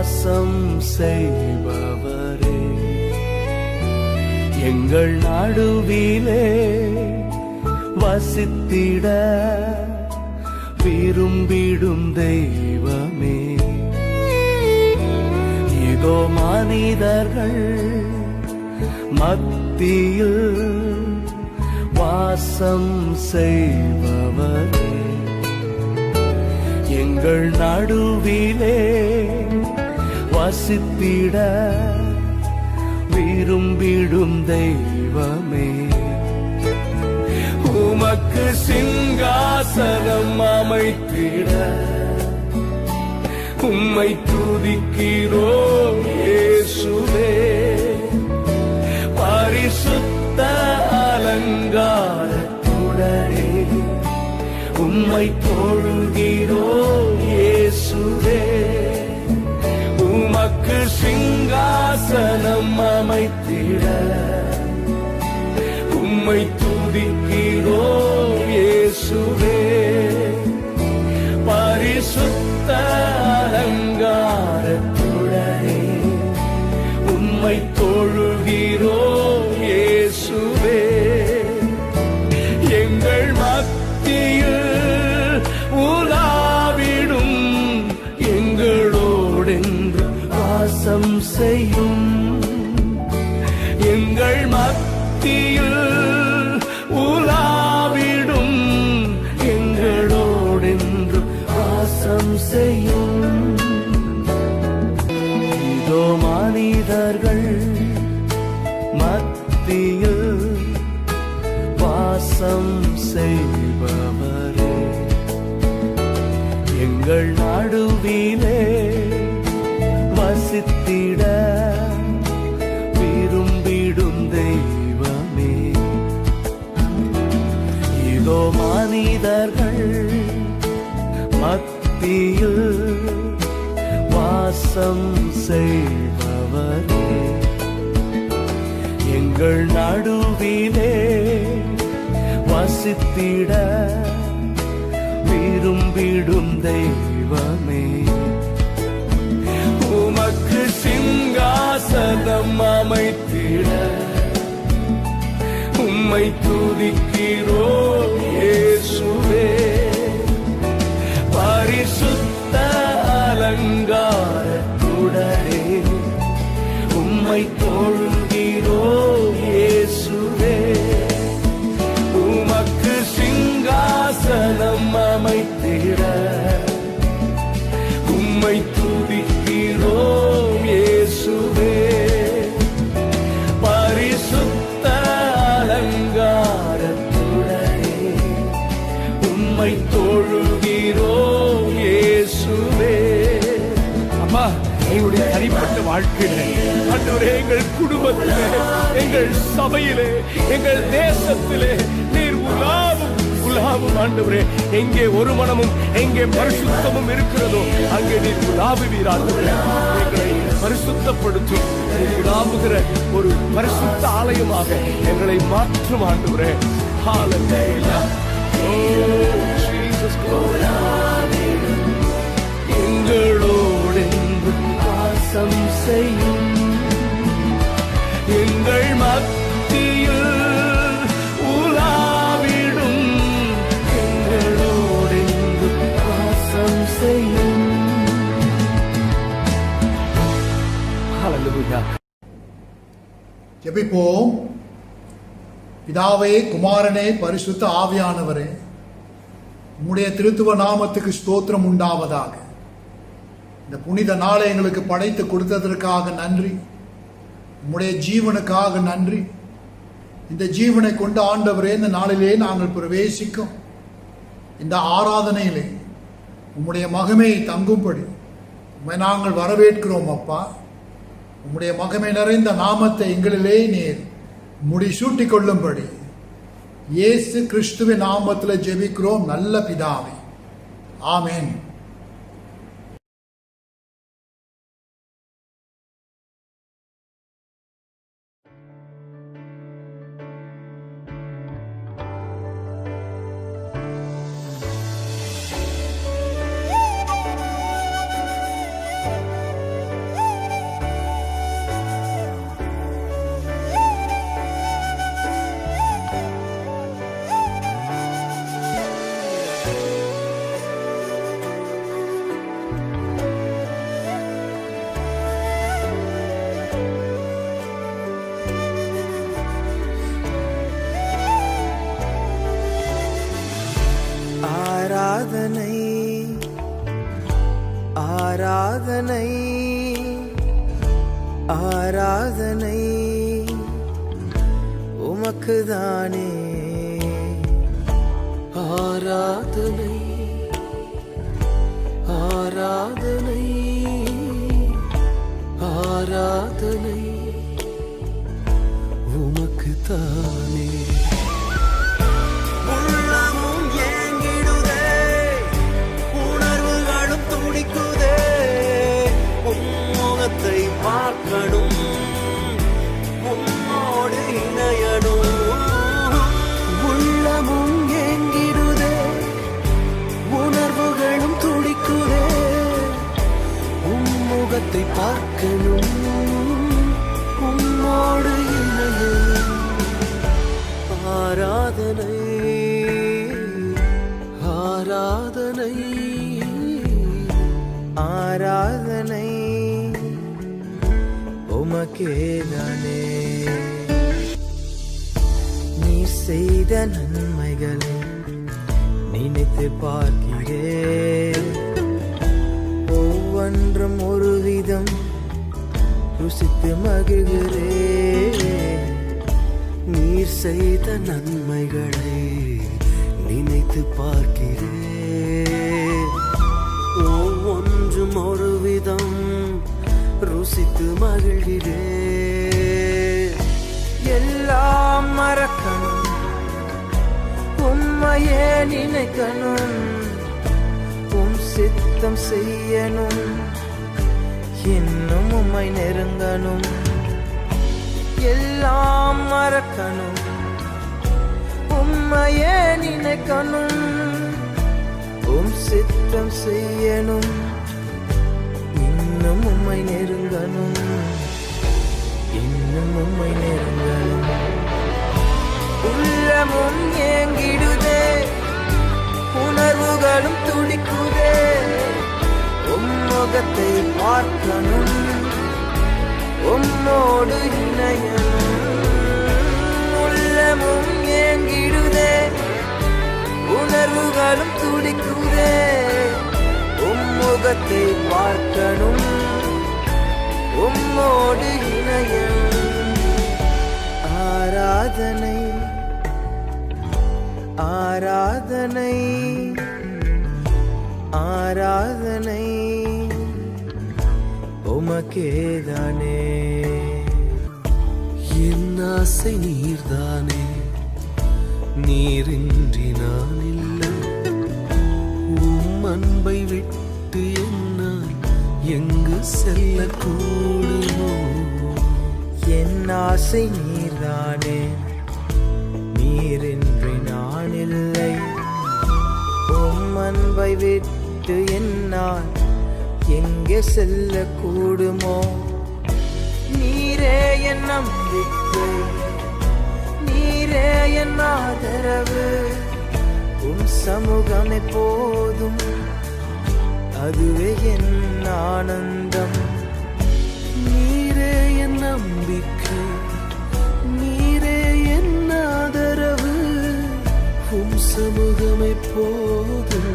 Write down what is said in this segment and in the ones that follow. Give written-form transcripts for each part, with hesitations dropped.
வாசம் செய்பவரே, எங்கள் நடுவிலே வசித்திட விரும்பிடும் தெய்வமே, இதோ மனிதர்கள் மத்தியில் வாசம் செய்பவரே, எங்கள் நடுவிலே வசித்திட விரும்பிடும் தெய்வமே, உமக்கு சிங்காசனம் அமைத்திட உம்மை துதிக்கிறோம் இயேசுவே, பரிசுத்த அலங்காரத்துடனே உம்மை தொழுகிறோம் இயேசுவே, உமக்கு சிங்காசனம் அமைத்திட உம்மை துதிக்கிறோம் இயேசுவே, பரிசுத்த அலங்காரத்துடனே உம்மை தொழுகிறோம் இயேசுவே, எங்கள் மத்தியில் உலாவிடும் எங்களோடென்று வாசம் செய்யும், எங்கள் மத்தியில் உலாவிடும் எங்களோடென்று வாசம் செய்யும், இதோ மனிதர்கள் மத்தியில் வாசம் செய்பவரே, எங்கள் நடுவிலே வசித்திட விரும்பிடும் தெய்வமே, இதோ மனிதர்கள் மத்தியில் வாசம் செய்பவரே, எங்கள் நடுவிலே வசித்திட விரும்பிடும் தெய்வமே, உமக்கு சிங்காசனம் அமைத்திட உம்மை துதிக்கிறோம் இயேசுவே, பரிசுத்த அலங்காரத்துடனே உம்மை தொழுகிறோம் இயேசுவே, உமக்கு சிங்காசனம் அமைத்திட உம்மை துதிக்கிறோம் இயேசுவே, பரிசுத்த அலங்காரத்துடனே உம்மை தொழுகிறோம் இயேசுவே. அம்மா, எங்களுடைய தனிப்பட்ட வாழ்க்கையிலே ஆண்டவரே, எங்கள் குடும்பத்திலே, எங்கள் சபையிலே, எங்கள் தேசத்திலே நீர் உலாவும் ஆண்டவரே, எங்கே ஒரு மனமும் எங்கே பரிசுத்தமும் இருக்கிறதோ அங்கே நீர் உலாவுவீராண்டவரே, எங்களை பரிசுத்தப்படுத்தும் உலாவுகிற ஒரு பரிசுத்த ஆலயமாக எங்களை மாற்றும் ஆண்டவரே. ஹல்லேலூயா. ஓ ஜீசஸ், எங்களோடு வாசம் செய்யும், எங்கள் மத்தியில் உலாவிடும் எங்களோடு வாசம் செய்யும். ஹல்லேலூயா. ஜெபிப்போம். பிதாவே, குமாரனே, பரிசுத்த ஆவியானவரே, உம்முடைய திருத்துவ நாமத்துக்கு ஸ்தோத்திரம் உண்டாவதாக. இந்த புனித நாளை எங்களுக்கு படைத்து கொடுத்ததற்காக நன்றி. உம்முடைய ஜீவனுக்காக நன்றி. இந்த ஜீவனை கொண்டு ஆண்டவரே, இந்த நாளிலே நாங்கள் பிரவேசிக்கும் இந்த ஆராதனையிலே உம்முடைய மகிமை தங்கும்படி உம்மை நாங்கள் வரவேற்கிறோம் அப்பா. உம்முடைய மகிமை நிறைந்த நாமத்தை எங்களிலே நீர் முடிசூட்டிக் கொள்ளும்படி இயேசு கிறிஸ்துவின் நாமத்தில் ஜெபிக்கிறோம் நல்ல பிதாவே. ஆமென். ஆராதனை ஆராதனை ஆராதனை உமக்குதானே ஆராதனை ஆராதனை ஆராதனை உமக்குதானே உள்ளமும் ஏங்கிடுதே உணர்வுகளும் துடிக்குதே உன்முகத்தை பார்க்கணும் உம்மோடு இணையணும் உள்ளமும் ஏங்கிடுதே உணர்வுகளும் துடிக்குதே உம்முகத்தை பார்க்கணும் உம்மோடு இணையணும் ஆராதனை ஆராதனை ஆராதனை உமக்கேதானே நீ செய்த நன்மைகளை நினைத்து பார்க்கிறேன் ஒவ்வொன்றும் ஒரு விதம் ருசித்து மகிழ்கிறேன் நீர் செய்த நன்மைகளை நினைத்து பார்க்கிறேன் ஒவ்வொன்றும் ஒரு விதம் ருசித்து மகிழ்கிறேன் எல்லாம் மறக்கணும் உம்மையே நினைக்கணும் உம் சித்தம் செய்யணும் இன்னும் உம்மை நெருங்கணும் எல்லாம் மறக்கணும் உம்மையே நினைக்கணும் உம் சித்தம் செய்யணும் இன்னும் உம்மை நெருங்கணும் இன்னும் உம்மை நெருங்கணும் உள்ளமும் ஏங்கிடுதே உணர்வுகளும் துடிக்குதே உம்முகத்தை பார்க்கணும் உம்மோடு இணையணும் உள்ளமும் ஏங்கிடுதே உணர்வுகளும் துடிக்குதே உம்முகத்தை பார்க்கணும் உம்மோடு இணையணும் ஆராதனை ஆராதனை ஆராதனை உமக்கேதானே என் ஆசை நீர்தானே நீரின்றி நான் இல்லை உம் அன்பை விட்டு என்னால் எங்கு செல்லக்கூடுமோ என் ஆசை நீர்தானே நீரின்றி நான் இல்லை உம் அன்பை விட்டு என்னால் எங்கே செல்லக்கூடுமோ நீரே என் நம்பிக்கை நீரே என் ஆதரவு உம் சமூகம் எப்போதும் அதுவே என் ஆனந்தம் நீரே என் நம்பிக்கை நீரே என் ஆதரவு உம் சமூகம் எப்போதும்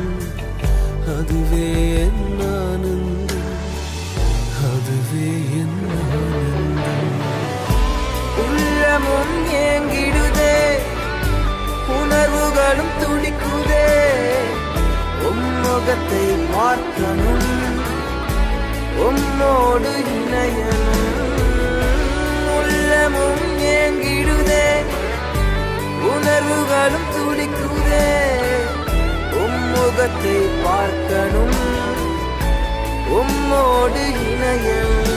அதுவே என் ஆனந்தம் அதுவே என் ஆனந்தம் உள்ளமும் ஏங்கிடுதே உணர்வுகளும் துடிக்குதே உம்முகத்தை பார்க்கணும் உம்மோடு இணையணும் உள்ளமும் ஏங்கிடுதே உணர்வுகளும் துடிக்குதே உம்முகத்தை பார்க்கணும் உம்மோடு இணையணும்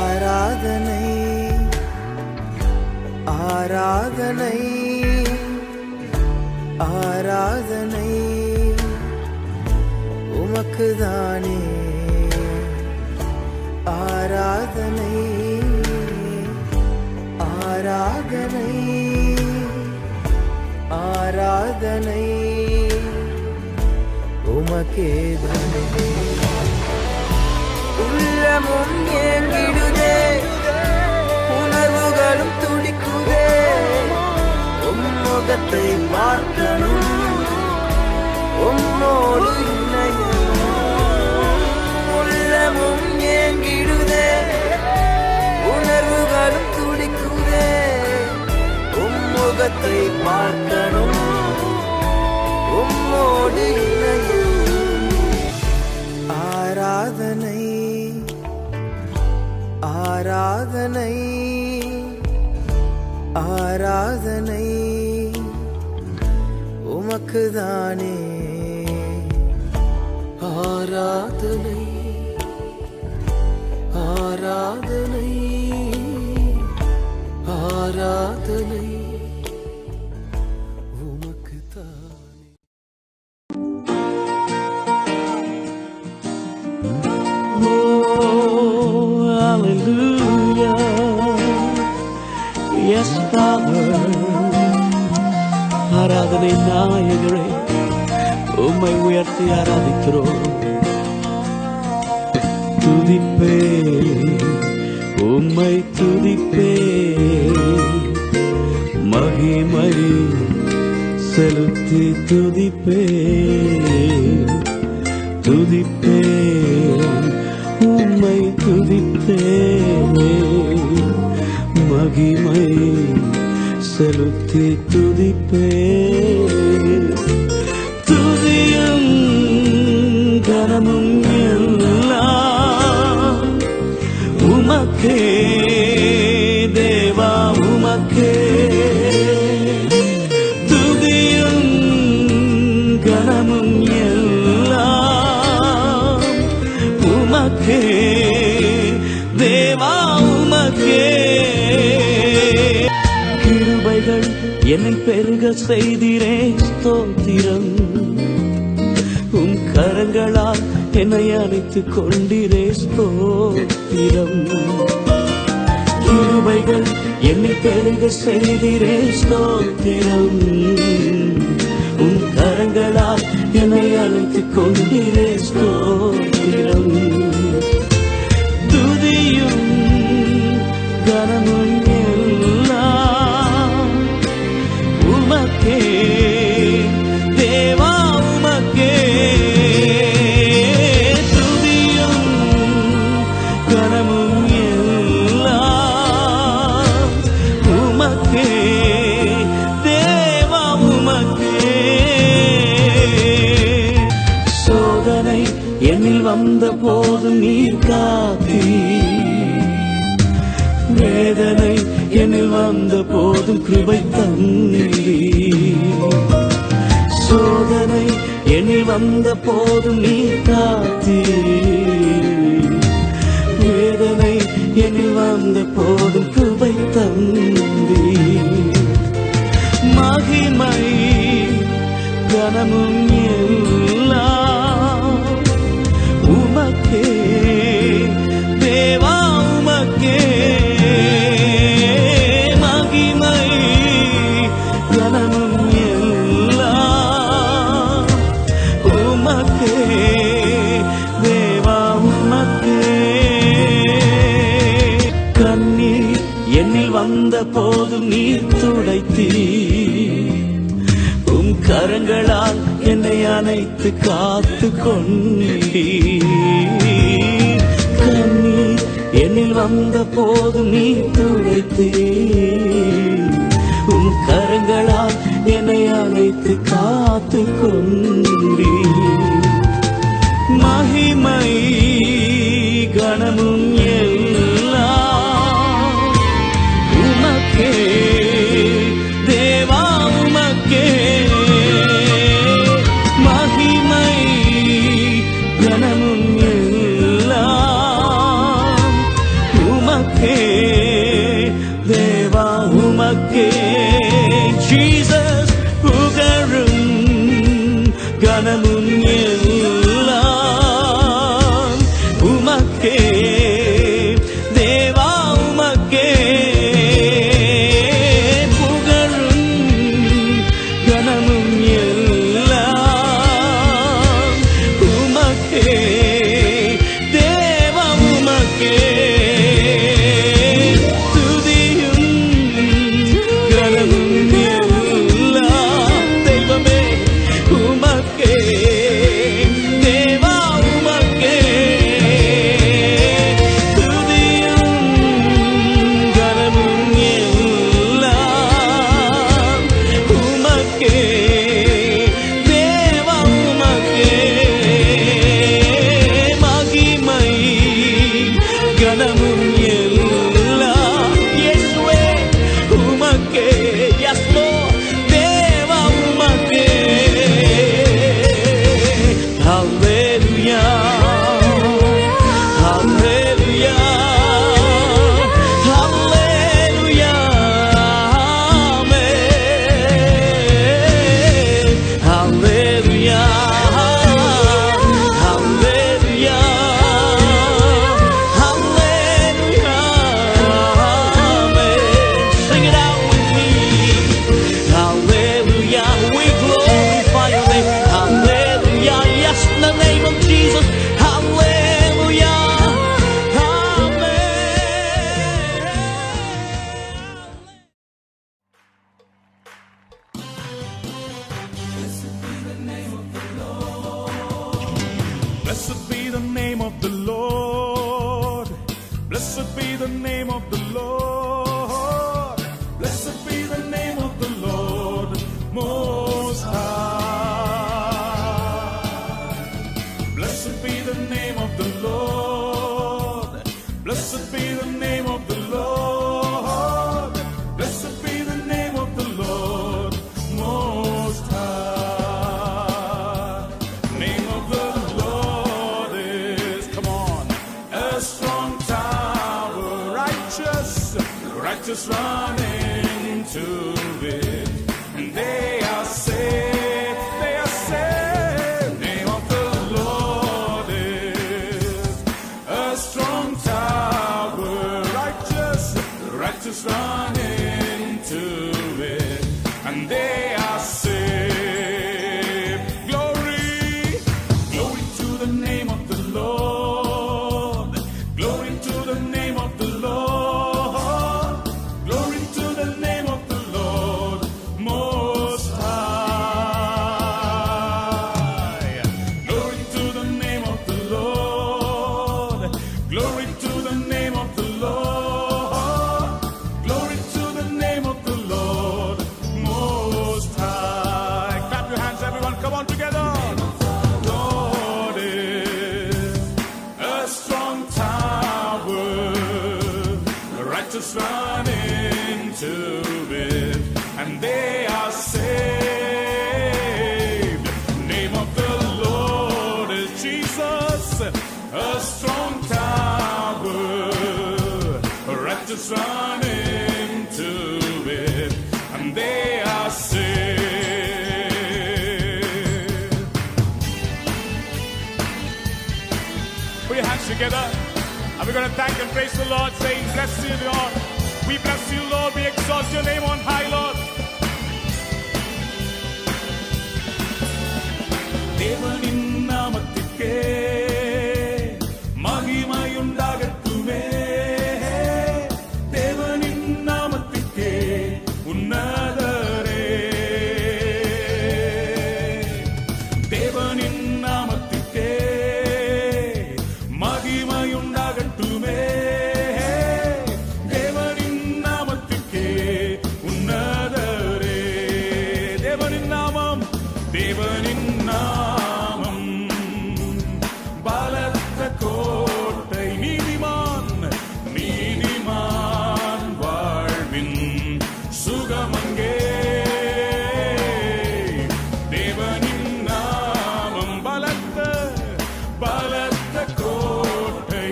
ஆராதனை ஆராதனை ஆராதனை உமக்குதானே ஆராதனை ஆராதனை ஆராதனை உமக்கேதானே உள்ளமும் ஏங்கிடுதே உணர்வுகளும் துடிக்குதே உம்முகத்தை பார்க்கணும் உம்மோடு இணையணும் உள்ளமும் ஏங்கிடுதே உணர்வுகளும் துடிக்குதே உம்முகத்தை பார்க்கணும் உம்மோடு இணையணும் ஆராதனை ஆராதனை ஆராதனை உமக்குதானே ஆராதனை ஆராதனை ஆராதனை உமக்குதானே. Oh, hallelujah. Yes, Father. ஆராதனை நாயகரே, உம்மை உயர்த்தி ஆராதிக்கிறோம். துதிப்பே, உம்மை துதிப்பே, மகிமை செலுத்தி துதிப்பே, துதிப்பே, உம்மை துதிப்பே, மகிமை செலுத்தி துதிப்பே. துதியும் கனமும் எல்லாம் உமக்கே தேவா, உமக்கே. துதியும் கனமும் எல்லாம் உமக்கே தேவா, உமக்கே. கிருபைகள் என்னை பெருக செய்திரே ஸ்தோத்திரம். உம் கரங்களால் என்னை அணைத்துக் கொண்டிரே ஸ்தோத்திரம். கிருபைகள் என்னை பெருக செய்திரே ஸ்தோத்திரம். உம் கரங்களால் என்னை அணைத்துக் கொண்டிரே ஸ்தோத்திரம். துதியும் கனமும் எல்லாம் உமக்கே தேவா, உமக்கே. துதியும் கனமும் எல்லாம் உமக்கே தேவா, உமக்கே. சோதனை என்னில் வந்த போதும் நீர் காத்தீர், வேதனை என்னில் வந்த போதும் கிருபை தந்தீர். சோதனை என்னில் வந்த போதும் நீர் காத்தீர், வேதனை என்னில் வந்த போதும் கிருபை தந்தீர். மகிமை கனமும் எல்லாம் உமக்கே தேவா, உமக்கே. மகிமை கனமும் எல்லாம் உமக்கே தேவா, உமக்கே. கண்ணீர் என்னில் வந்த போதும் நீர் துடைத்தீர், உம் கரங்களால் என்னை அணைத்து காத்து கொண்டீர். கண்ணீர் என்னில் வந்த போதும் நீர் துடைத்தீர், உம் கரங்களால் என்னை அணைத்து காத்து கொண்டீர். மகிமை கனமும் எல்லாம் உமக்கே தேவா, உமக்கே. மகிமை கனமும் எல்லாம் உமக்கே தேவா, உமக்கே. ஜீசஸ் புகழும் கனமும் எல்லாம் உமக்கே Blessed be the name of the Lord. Blessed be the name of the Lord. Blessed be the name of the Lord Most High. Blessed be the name of the Lord. Blessed be the name of the Lord. Blessed be the name of the Lord Most High. Name of the Lord is, come on, a strong tower, righteous run into it, and they are saved, they are saved. Name of the Lord is a strong tower, righteous run into it, and they are saved. Glory, glory to the name of the Lord. Glory to the name of the Lord. Glory to the name of the Lord Most High. Glory to the name of the Lord. Glory to the name of the Lord. Glory to the name of the Lord Most High. Clap your hands, everyone. Come on together. Lord is a strong tower, righteous run into it, and they are saved. Name of the Lord is Jesus, a strong tower, righteous run into it, and they are saved. Put your hands together. And we're going to thank and praise the Lord, saying, bless you, Lord. We bless you, Lord. We exalt your name on high, Lord. தேவனின் நாமத்துக்கே மகிமையுண்டாகட்டுமே. தேவனின் நாமத்துக்கே உன்னதரே. தேவனின் நாமத்துக்கே மகிமையுண்டாகட்டுமே. தேவனின் நாமத்துக்கே உன்னதரே. தேவனின் நாமம், தேவனின் நாமம் பலத்த கோட்டை. நீதிமான் வாழ்வின் சுகமங்கே. தேவனின் நாமம் பலத்த கோட்டை.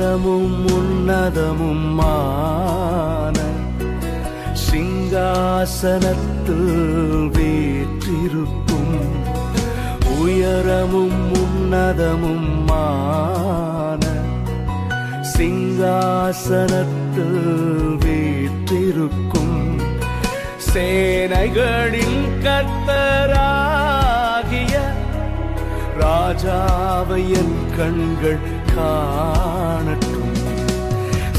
உயரமும் உன்னதமுமான சிங்காசனத்தில் வீற்றிருக்கும் உயரமும் உன்னதமுமான சிங்காசனத்தில் வீற்றிருக்கும் சேனைகளின் கர்த்தராகிய ராஜாவை என் கண்கள் காணட்டும்.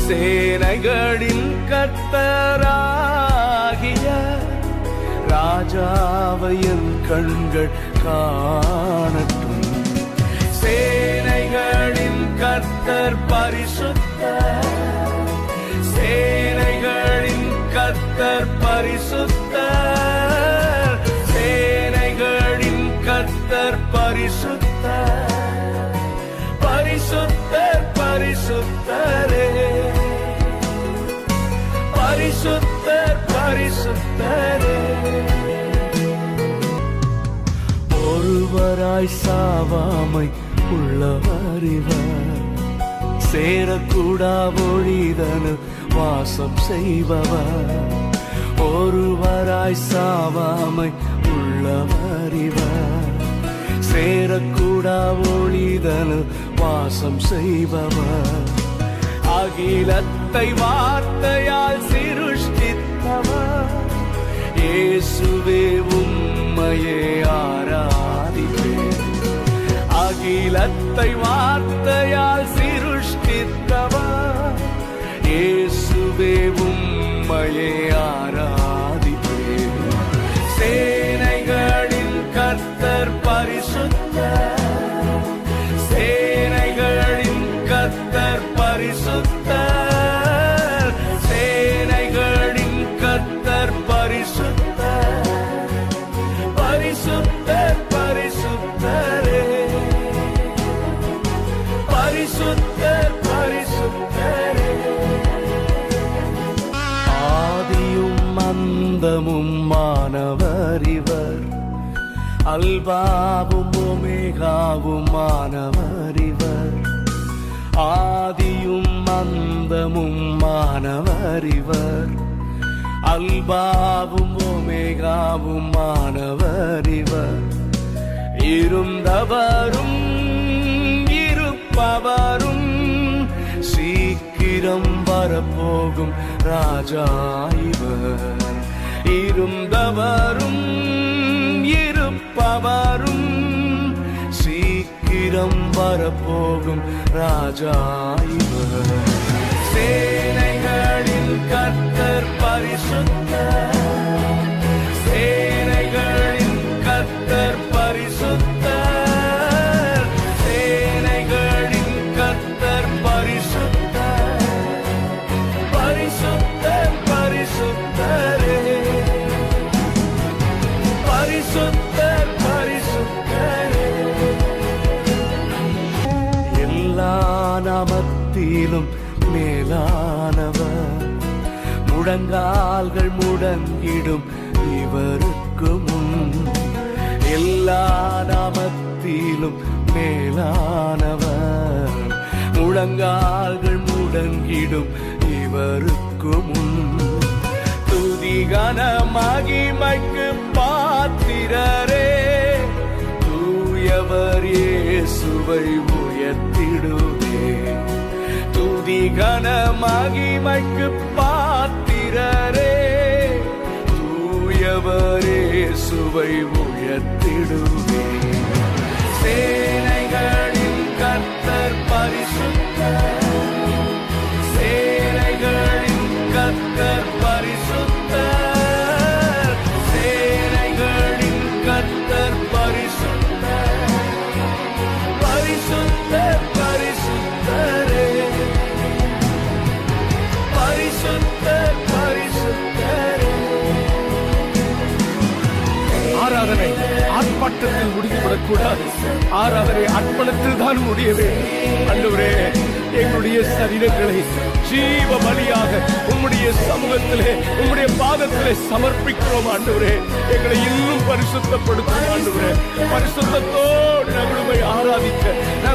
சேனைகளின் கர்த்தராகிய ராஜாவை என் கண்கள் காணட்டும். சேனைகளின் கர்த்தர் பரிசுத்தர், சேனைகளின் கர்த்தர் பரிசுத்தர், சேனைகளின் கர்த்தர் பரிசுத்தர், பரிசுத்தர் பரிசுத்தரே, பரிசுத்தர் பரிசுத்தரே. ஒருவராய் சாவாமை உள்ளவர் இவர், சேரக்கூடா ஒழிதனு வாசம் செய்பவர். ஒருவராய் சாவாமை உள்ளவர் இவர், சேரக்கூடா ஒழிதனு வாசம் செய்பவர். அகிலத்தை வார்த்தையால் சிருஷ்டித்தவர், இயேசுவே உம்மையே ஆராதிப்பேன். அகிலத்தை வார்த்தையால் சிருஷ்டித்தவர், இயேசுவே உம்மையே ஆராதிப்பேன். சேனைகளின் கர்த்தர் பரிசுத்தர், சேனைகளின் கர்த்தர் பரிசுத்தர், சேனைகளின் கர்த்தர் பரிசுத்தர், பரிசுத்தர் பரிசுத்தரே, பரிசுத்தர் பரிசுத்தரே. ஆதியும் அந்தமும் மானவர் இவர், அல்பாவும் ஒமேகாவும் மானவர் இவர். ஆதியும் அந்தமும் மானவர் இவர், அல்பாவும் ஒமேகாவும் மானவர் இவர். இருந்தவரும் இருப்பவரும் சீக்கிரம் வரப்போகும் ராஜா இவர். இருந்தவரும் இருப்பவரும் சீக்கிரம் வரப்போகும் ராஜா இவர். சேனைகளின் கர்த்தர் பரிசுத்தர், சேனைகளின் கர்த்தர் பரிசுத்தர், சேனைகளின் கர்த்தர் பரிசுத்தர், பரிசுத்தர் பரிசுத்தரே, பரிசுத்தர் பரிசுத்தரே. எல்லா நாமத்திலும் மேலானவர், முழங்கால்கள் முடங்கிடும் இவருக்கு முன். எல்லா நாமத்திலும் மேலானவர், முழங்கால்கள் முடங்கிடும் இவருக்கு முன். துதிகன மகிமைக்கு பாத்திரரே, தூயவர் இயேசுவை உயர்த்திடுவே. துதிகன மகிமைக்கு பாத்திரரே, தூயவர் இயேசுவை உயர்த்திடுவே. சேனைகளின் கர்த்தர் பரிசுத்தர், சேனைகளின் கர்த்தர் பரிசுத்தர், சேனைகளின் கர்த்தர் பரிசுத்தர், பரிசுத்தர் பரிசுத்தரே, பரிசுத்தர் பரிசுத்தரே. ஆராதனை ஆர்ப்பாட்டத்தில் முடிந்துவிடக்கூடாது. ஆராதனை அர்ப்பணத்தில் தான் முடிய வேண்டும். ஆண்டவரே, எங்களுடைய சரீரங்களை ஜீவ பலியாக உம்முடைய சமூகத்திலே உம்முடைய பாதத்திலே சமர்ப்பிக்கிறோம். ஆண்டவரே, எங்களை இன்னும் பரிசுத்தப்படுத்தும். ஆண்டவரே, பரிசுத்தத்தோடு நாங்கள் உம்மை ஆராதிக்க,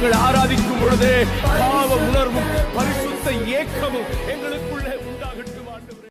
நாங்கள் ஆராதிக்கும் பொழுதே பாவ உணர்வும் பரிசுத்த ஏக்கமும் எங்களுக்குள்ளே உண்டாகட்டும் ஆண்டவரே.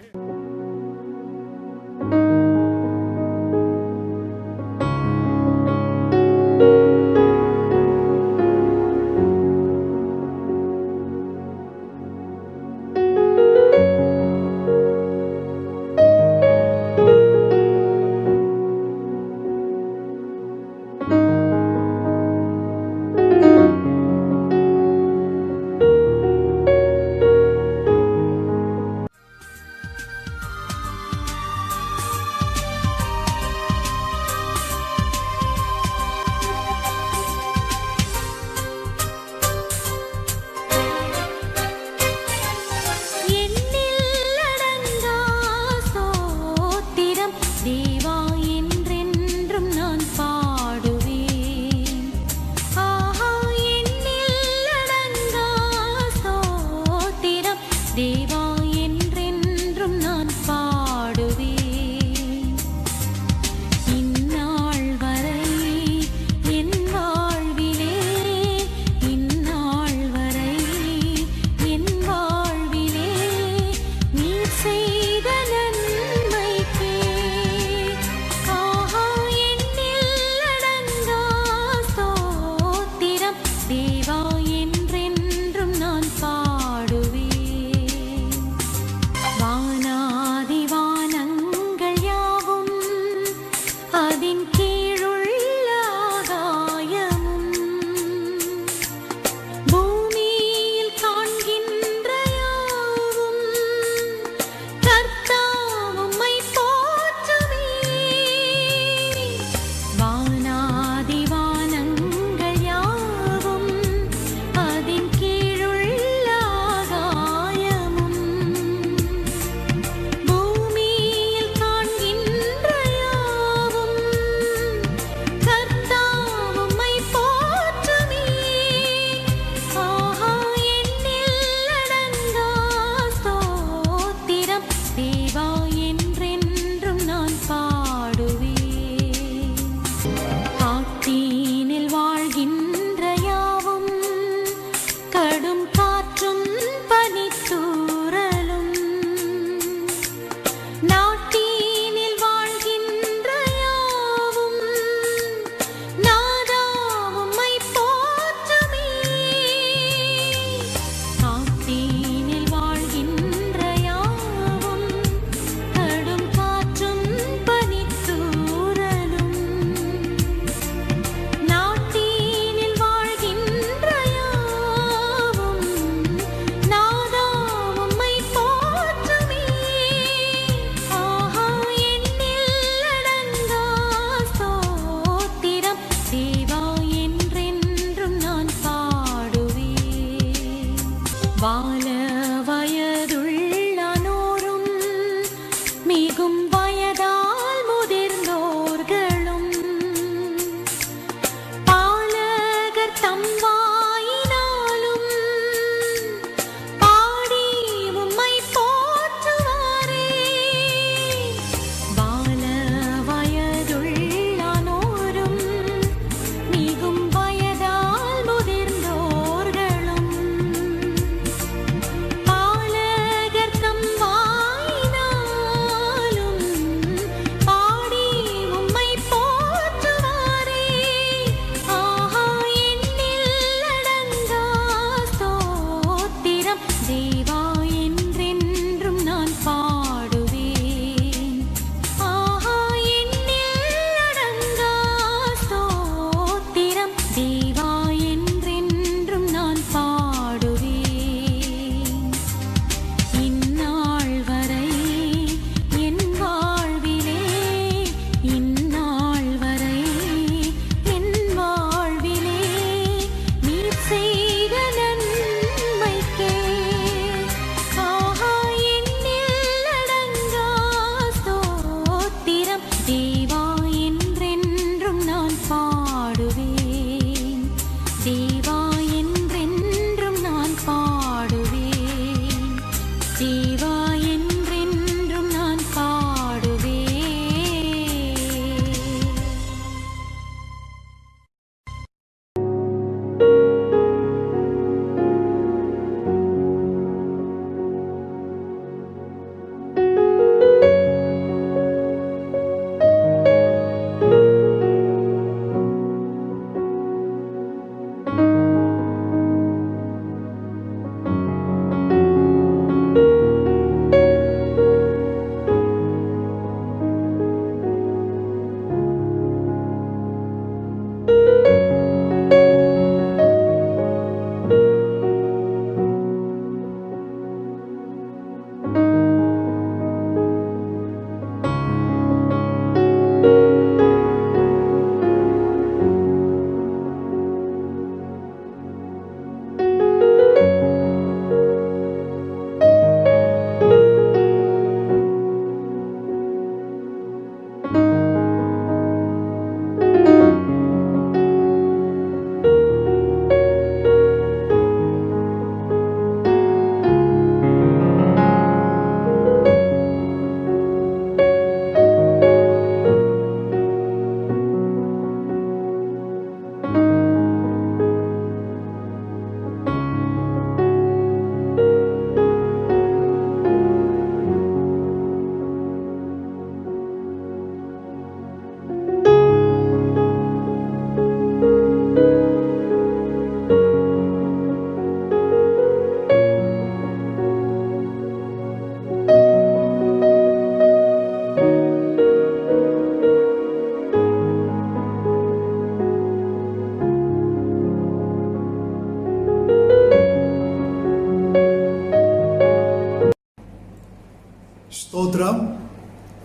ஸ்தோத்திரம்.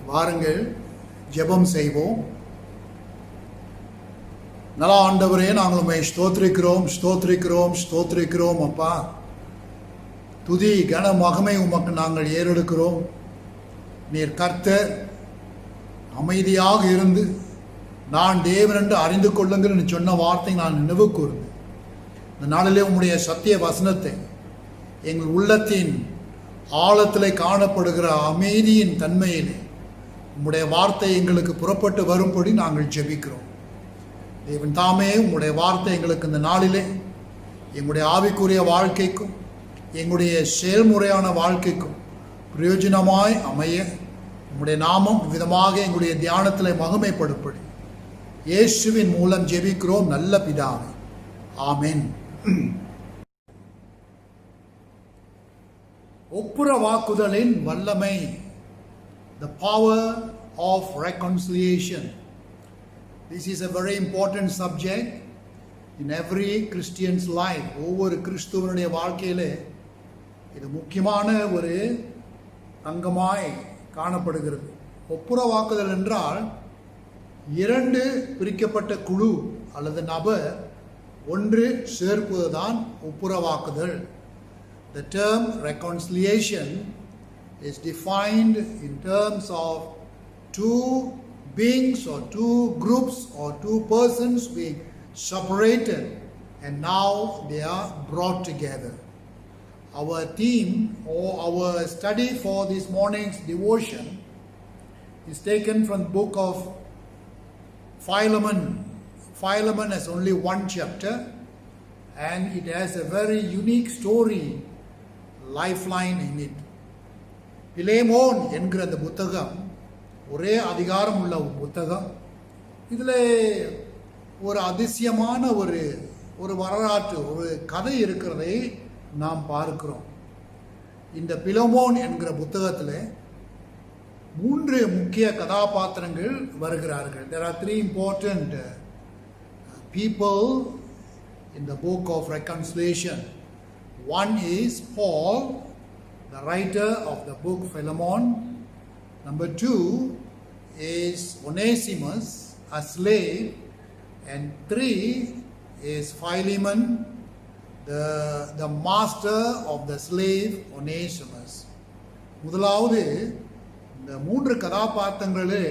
வாருங்கள் ஜெபம் செய்வோம். நல்ல ஆண்டவரே, நாங்கள் உம்மை ஸ்தோத்திரிக்கிறோம் ஸ்தோத்திரிக்கிறோம் ஸ்தோத்திரிக்கிறோம். அப்பா, துதி கன மகிமை உமக்கு நாங்கள் ஏறெடுக்கிறோம். நீர் கர்த்தர், அமைதியாக இருந்து நான் தேவன் என்று அறிந்து கொள்ளுங்கள் சொன்ன வார்த்தை நான் நினைவு கூர்ந்து இந்த நாளிலே உம்முடைய சத்திய வசனத்தை எங்கள் உள்ளத்தின் ஆழத்திலே காணப்படுகிற அமைதியின் தன்மையிலே உம்முடைய வார்த்தை எங்களுக்கு புறப்பட்டு வரும்படி நாங்கள் ஜெபிக்கிறோம். தேவன் தாமே உம்முடைய வார்த்தை எங்களுக்கு இந்த நாளிலே எங்களுடைய ஆவிக்குரிய வாழ்க்கைக்கும் எங்களுடைய செயல்முறையான வாழ்க்கைக்கும் பிரயோஜனமாய் அமைய உம்முடைய நாமம் விதமாக எங்களுடைய தியானத்தில் மகிமைப்படும்படி இயேசுவின் மூலம் ஜெபிக்கிறோம் நல்ல பிதாவே, ஆமென். ஒப்புரவாக்குதலின் வல்லமை, the power of reconciliation. This is a very important subject in every Christian's life. ஒவ்வொரு கிறிஸ்துவனுடைய வாழ்க்கையிலே இது முக்கியமான ஒரு அங்கமாய் காணப்படுகிறது. ஒப்புரவாக்குதல் என்றால் இரண்டு பிரிக்கப்பட்ட குழு அல்லது நபர் ஒன்று சேர்ப்பதுதான் ஒப்புரவாக்குதல். The term reconciliation is defined in terms of two beings or two groups or two persons being separated and now they are brought together. Our theme or our study for this morning's devotion is taken from the book of Philemon. Philemon has only one chapter and it has a very unique story lifeline in it. Philemon என்கிற அந்த புத்தகம் ஒரே அதிகாரம் உள்ள ஒரு புத்தகம். இதில் ஒரு அதிசயமான ஒரு வரலாற்று ஒரு கதை இருக்கிறதை நாம் பார்க்கிறோம். இந்த பிலேமோன் என்கிற புத்தகத்தில் 3 முக்கிய கதாபாத்திரங்கள் வருகிறார்கள். There are 3 important people in the book of reconciliation. One is Paul, the writer of the book Philemon. Number 2 is Onesimus, a slave. And 3 is Philemon, the master of the slave Onesimus. முதலாவது இந்த 3 கதாபாத்திரங்களே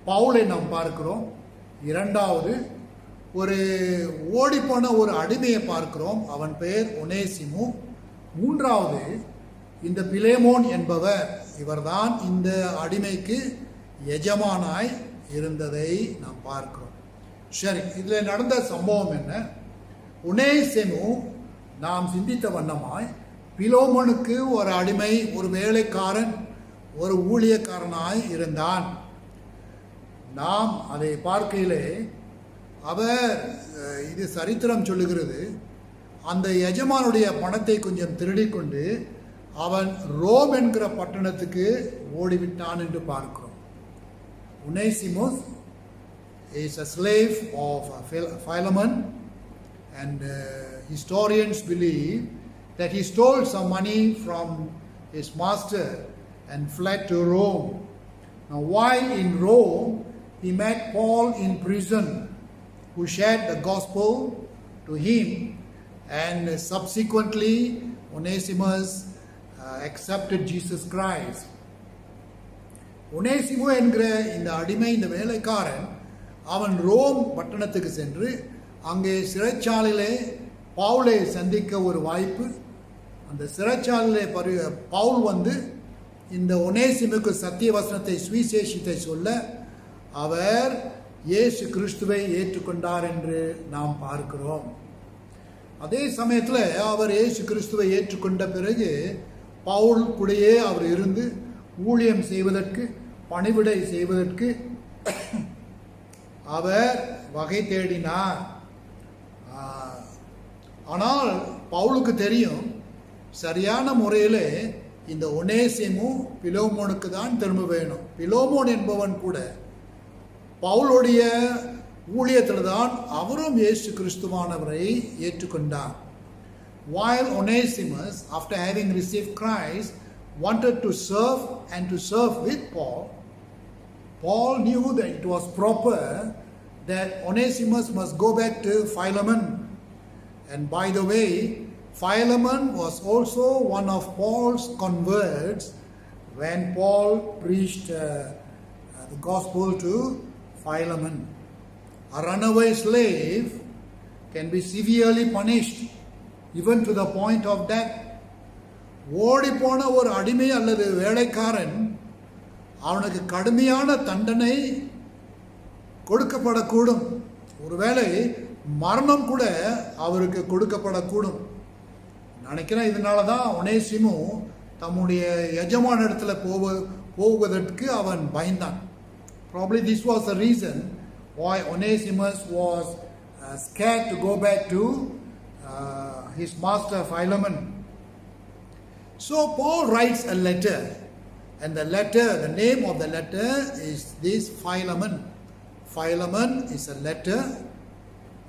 பவுலை நாம் பார்க்கிறோம். இரண்டாவது ஒரு ஓடிப்போன ஒரு அடிமையை பார்க்கிறோம், அவன் பெயர் ஒனேசிமு. மூன்றாவது இந்த பிலேமோன் என்பவர், இவர்தான் இந்த அடிமைக்கு எஜமானாய் இருந்ததை நாம் பார்க்கிறோம். சரி, இதில் நடந்த சம்பவம் என்ன? ஒனேசிமு நாம் சிந்தித்த வண்ணமாய் பிலேமோனுக்கு ஒரு அடிமை, ஒரு வேலைக்காரன், ஒரு ஊழியக்காரனாய் இருந்தான். நாம் அதை பார்க்கையிலே அவர், இது சரித்திரம் சொல்லுகிறது, அந்த எஜமானுடைய பணத்தை கொஞ்சம் திருடிக்கொண்டு அவன் ரோம் என்கிற பட்டணத்துக்கு ஓடிவிட்டான் என்று பார்க்கிறோம். ஒனேசிமுஸ் is a slave of Philemon, and historians believe that he stole some money from his master and fled to Rome. Now, while in Rome, he met Paul in prison, who shared the gospel to him, and subsequently Onesimus accepted Jesus Christ. ஒனேசிமு என்கிற இந்த அடிமை, இந்த வேலைக்காரன், அவன் Rome பட்டணத்துக்கு சென்று அங்கே சிறைச்சாலையிலே பவுலை சந்திக்க ஒரு வாய்ப்பு. அந்த சிறைச்சாலையிலே பவுல் வந்து இந்த ஒனேசிமுக்கு சத்திய வசனத்தை சுவிசேஷத்தை சொல்ல அவர் இயேசு கிறிஸ்துவை ஏற்றுக்கொண்டார் என்று நாம் பார்க்கிறோம். அதே சமயத்தில் அவர் இயேசு கிறிஸ்துவை ஏற்றுக்கொண்ட பிறகு பவுல் கூடயே அவர் இருந்து ஊழியம் செய்வதற்கு, பணிவிடை செய்வதற்கு அவர் வகை தேடினார். ஆனால் பவுலுக்கு தெரியும், சரியான முறையில் இந்த ஒனேசிமு பிலோமோனுக்கு தான் திரும்ப வேணும். பிலோமோன் என்பவன் கூட பவுலுடைய ஊழியத்தில் தான் அவரும் இயேசு கிறிஸ்துவானவரை ஏற்றுக்கொண்டார். While Onesimus, after having received Christ, wanted to serve and to serve with Paul, Paul knew that it was proper that Onesimus must go back to Philemon. And by the way, Philemon was also one of Paul's converts when Paul preached the gospel to Philemon. A runaway slave can be severely punished, even to the point of death. ஓடிப்போன ஒரு அடிமை அல்லது வேலைக்காரன், அவனுக்கு கடுமையான தண்டனை கொடுக்கப்படக்கூடும். ஒருவேளை மரணம் கூட அவருக்கு கொடுக்கப்படக்கூடும். நினைக்கிறேன் இதனால தான் ஒனேசிமு தம்முடைய எஜமான இடத்துல போவதற்கு அவன் பயந்தான். Probably this was the reason why Onesimus was scared to go back to his master Philemon. So Paul writes a letter, and the name of the letter is this Philemon. Philemon is a letter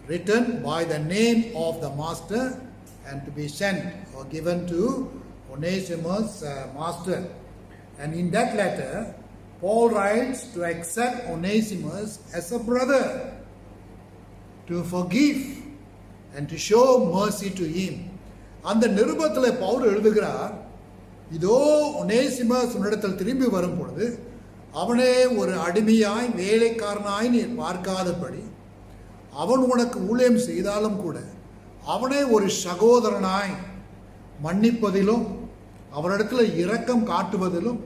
written by the name of the master and to be sent or given to Onesimus' master. And in that letter, Paul writes to accept Onesimus as a brother, to forgive and to show mercy to him. அந்த நிருபத்தில் பவுல் எழுதுகிறார், இதோ ஒனேசிமஸ் உன்னிடத்தில் திரும்பி வரும் பொழுது அவனே ஒரு அடிமையாய் வேலைக்காரனாய் நீ பார்க்காதபடி, அவன் உனக்கு ஊழியம் செய்தாலும் கூட அவனே ஒரு சகோதரனாய் மன்னிப்பதிலும் அவனிடத்தில் இரக்கம் காட்டுவதிலும்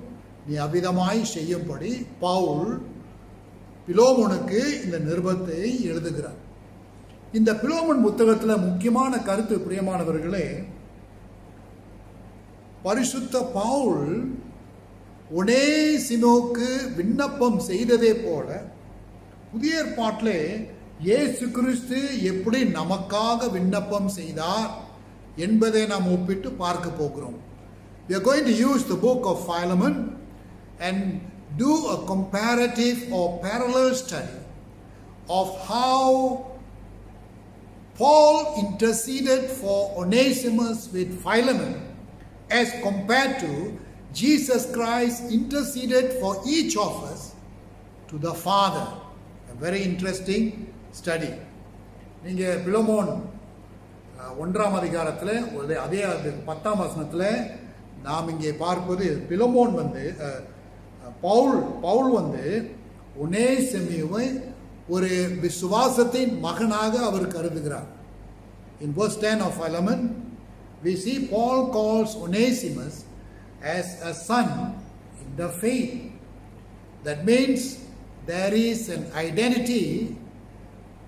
நீ அவ்விதமாய் செய்யும்படி பவுல் பிலோமோனுக்கு இந்த நிருபத்தை எழுதுகிறார். இந்த பிலோமோன் புத்தகத்தில் முக்கியமான கருத்து, பிரியமானவர்களே, பரிசுத்த பவுல் ஒனேசிமோக்கு விண்ணப்பம் செய்ததே போல புதிய ஏற்பாட்டிலே இயேசு கிறிஸ்து எப்படி நமக்காக விண்ணப்பம் செய்தார் என்பதை நாம் ஒப்பிட்டு பார்க்க போகிறோம். We are going to use the book of Philemon and do a comparative or parallel study of how Paul interceded for Onesimus with Philemon as compared to Jesus Christ interceded for each of us to the Father. A very interesting study. நீங்கள் பிலோமோன் 1ஆம் அதிகாரத்தில் அதே 10ஆம் வசனத்தில் நாம் இங்கே பார்ப்பது பிலோமோன் வந்து பவுல் வந்து ஒனேசிமுவை ஒரு விசுவாசத்தின் மகனாக அவர் கருதுகிறார். In verse 10 of Philemon, we see Paul calls Onesimus as a son in the faith. That means there is an identity.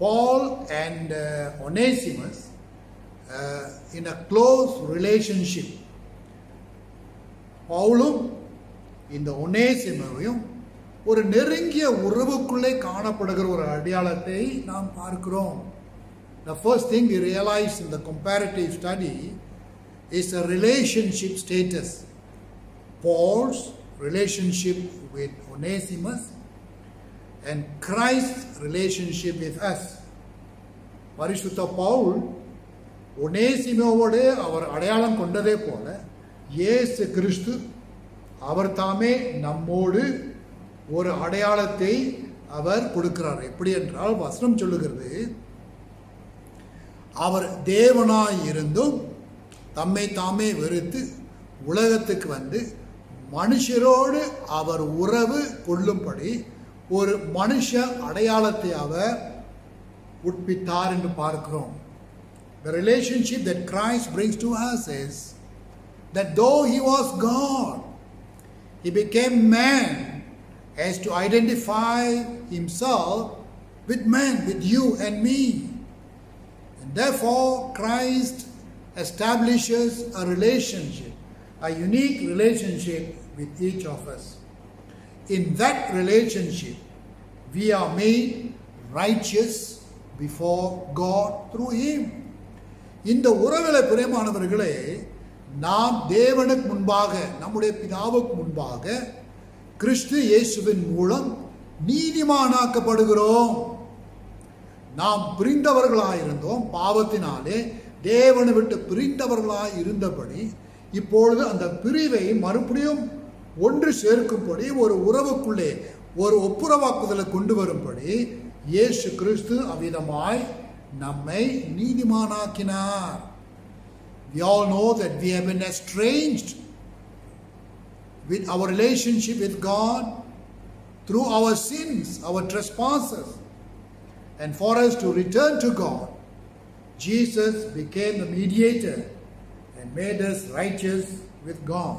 Paul and Onesimus in a close relationship. பவுலும் இந்த ஒனேசிமுவையும் ஒரு நெருங்கிய உறவுக்குள்ளே காணப்படுகிற ஒரு அடையாளத்தை நாம் பார்க்கிறோம். The first thing we realize in the comparative study is a relationship status. Paul's relationship with Onesimus and Christ's relationship with us. பரிசுத்த பவுல் ஒனேசிமோவோடு அவர் அடையாளம் கொண்டதே போல இயேசு கிறிஸ்து அவர் தாமே நம்மோடு ஒரு அடையாளத்தை அவர் கொடுக்கிறார். எப்படி என்றால் வசனம் சொல்லுகிறது, அவர் தேவனாய் இருந்தும் தம்மை தாமே வெறுத்து உலகத்துக்கு வந்து மனுஷரோடு அவர் உறவு கொள்ளும்படி ஒரு மனுஷ அடையாளத்தை அவர் உட்பித்தார் என்று பார்க்கிறோம். The relationship that Christ brings to us is that though he was God, he became man as to identify himself with man, with you and me. And therefore Christ establishes a relationship, a unique relationship with each of us. In that relationship, we are made righteous before God through him. இந்த உறவில பிரியமானவர்களே, நாம் தேவனுக்கு முன்பாக, நம்முடைய பிதாவுக்கு முன்பாக கிறிஸ்து இயேசுவின் மூலம் நீதிமானாக்கப்படுகிறோம். நாம் பிரிந்தவர்களாயிருந்தோம், பாவத்தினாலே தேவனை விட்டு பிரிந்தவர்களாய் இருந்தபடி இப்பொழுது அந்த பிரிவை மறுபடியும் ஒன்று சேர்க்கும்படி ஒரு உறவுக்குள்ளே ஒரு ஒப்புரவாக்குதலை கொண்டு வரும்படி இயேசு கிறிஸ்து அவ்விதமாய் நம்மை நீதிமானாக்கினார். We all know that we have been estranged with our relationship with God through our sins, our trespasses. And for us to return to God, Jesus became the mediator and made us righteous with God.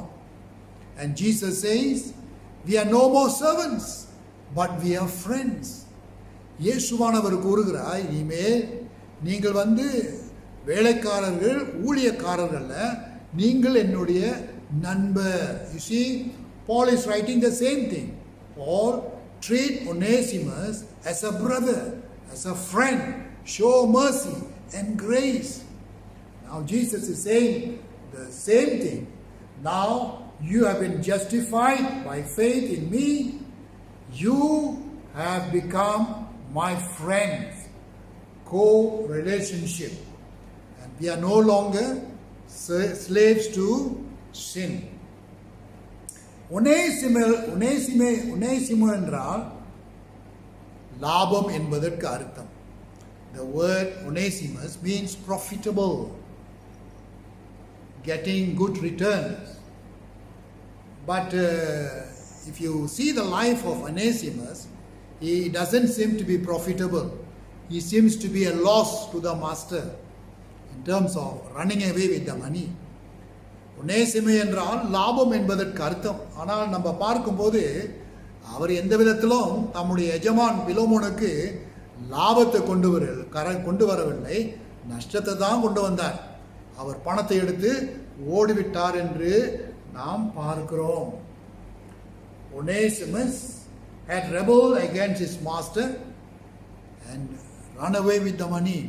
And Jesus says, we are no more servants, but we are friends. இயேசுவானவர் கூறுகிறார், இனிமேல் நீங்கள் வேலைக்காரர்கள், ஊழியக்காரர்கள், நீங்கள் என்னுடைய நண்பர். You see, Paul is writing the same thing. Paul, treat Onesimus as a brother, as a friend, show mercy and grace. Now Jesus is saying the same thing. Now you have been justified by faith in me. You have become my friends. Co-relationship. And we are no longer slaves to sin. ஒனேசிமோ என்றால் லாபம் என்பதற்கு அர்த்தம். The word Onesimus means profitable, getting good returns. But if you see the life of Onesimus, he doesn't seem to be profitable. He seems to be a loss to the master in terms of running away with the money. ஒனேசிமு என்றால் லாபம் என்பதற்கு அர்த்தம். ஆனால் நம்ம பார்க்கும்போது அவர் எந்த விதத்திலும் தம்முடைய எஜமான் பிலோமோனுக்கு லாபத்தை கொண்டு வரவில்லை, நஷ்டத்தை தான் கொண்டு வந்தார். அவர் பணத்தை எடுத்து ஓடிவிட்டார் என்று நாம் பார்க்கிறோம். Onesimus had rebelled against his master and run away with the money.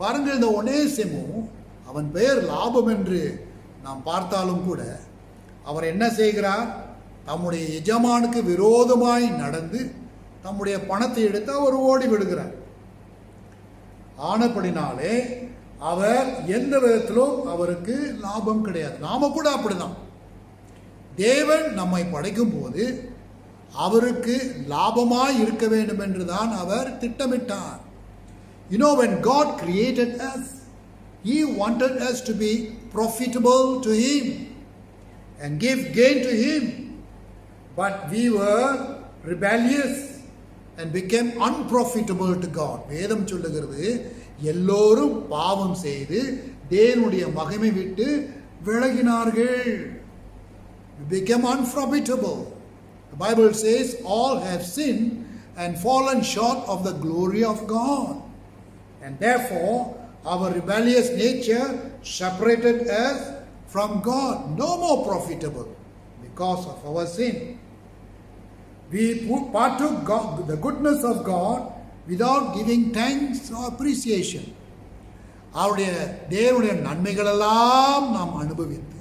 பாருங்கள், இந்த ஒனேசிமு, அவன் பெயர் லாபம் என்று நாம் பார்த்தாலும் கூட அவர் என்ன செய்கிறார்? தம்முடைய எஜமானுக்கு விரோதமாய் நடந்து தம்முடைய பணத்தை எடுத்து அவர் ஓடி விடுகிறார். ஆனபடினாலே அவர் எந்த விதத்திலும் அவருக்கு லாபம் கிடையாது. நாம கூட அப்படிதான். தேவன் நம்மை படைக்கும் போது அவருக்கு லாபமாய் இருக்க வேண்டும் என்றுதான் அவர் திட்டமிட்டார். You know, when God created us, He wanted us to be profitable to Him and give gain to Him. But we were rebellious and became unprofitable to God. வேதம் சொல்லுகிறது, எல்லோரும் பாவம் செய்து தேவனுடைய மகிமை விட்டு விலகினார்கள். We became unprofitable. The Bible says all have sinned and fallen short of the glory of God. And therefore our rebellious nature separated us from God. No more profitable because of our sin. We partook the goodness of God without giving thanks or appreciation. அவருடைய தேவனுடைய நன்மைகளெல்லாம் நாம் அனுபவித்து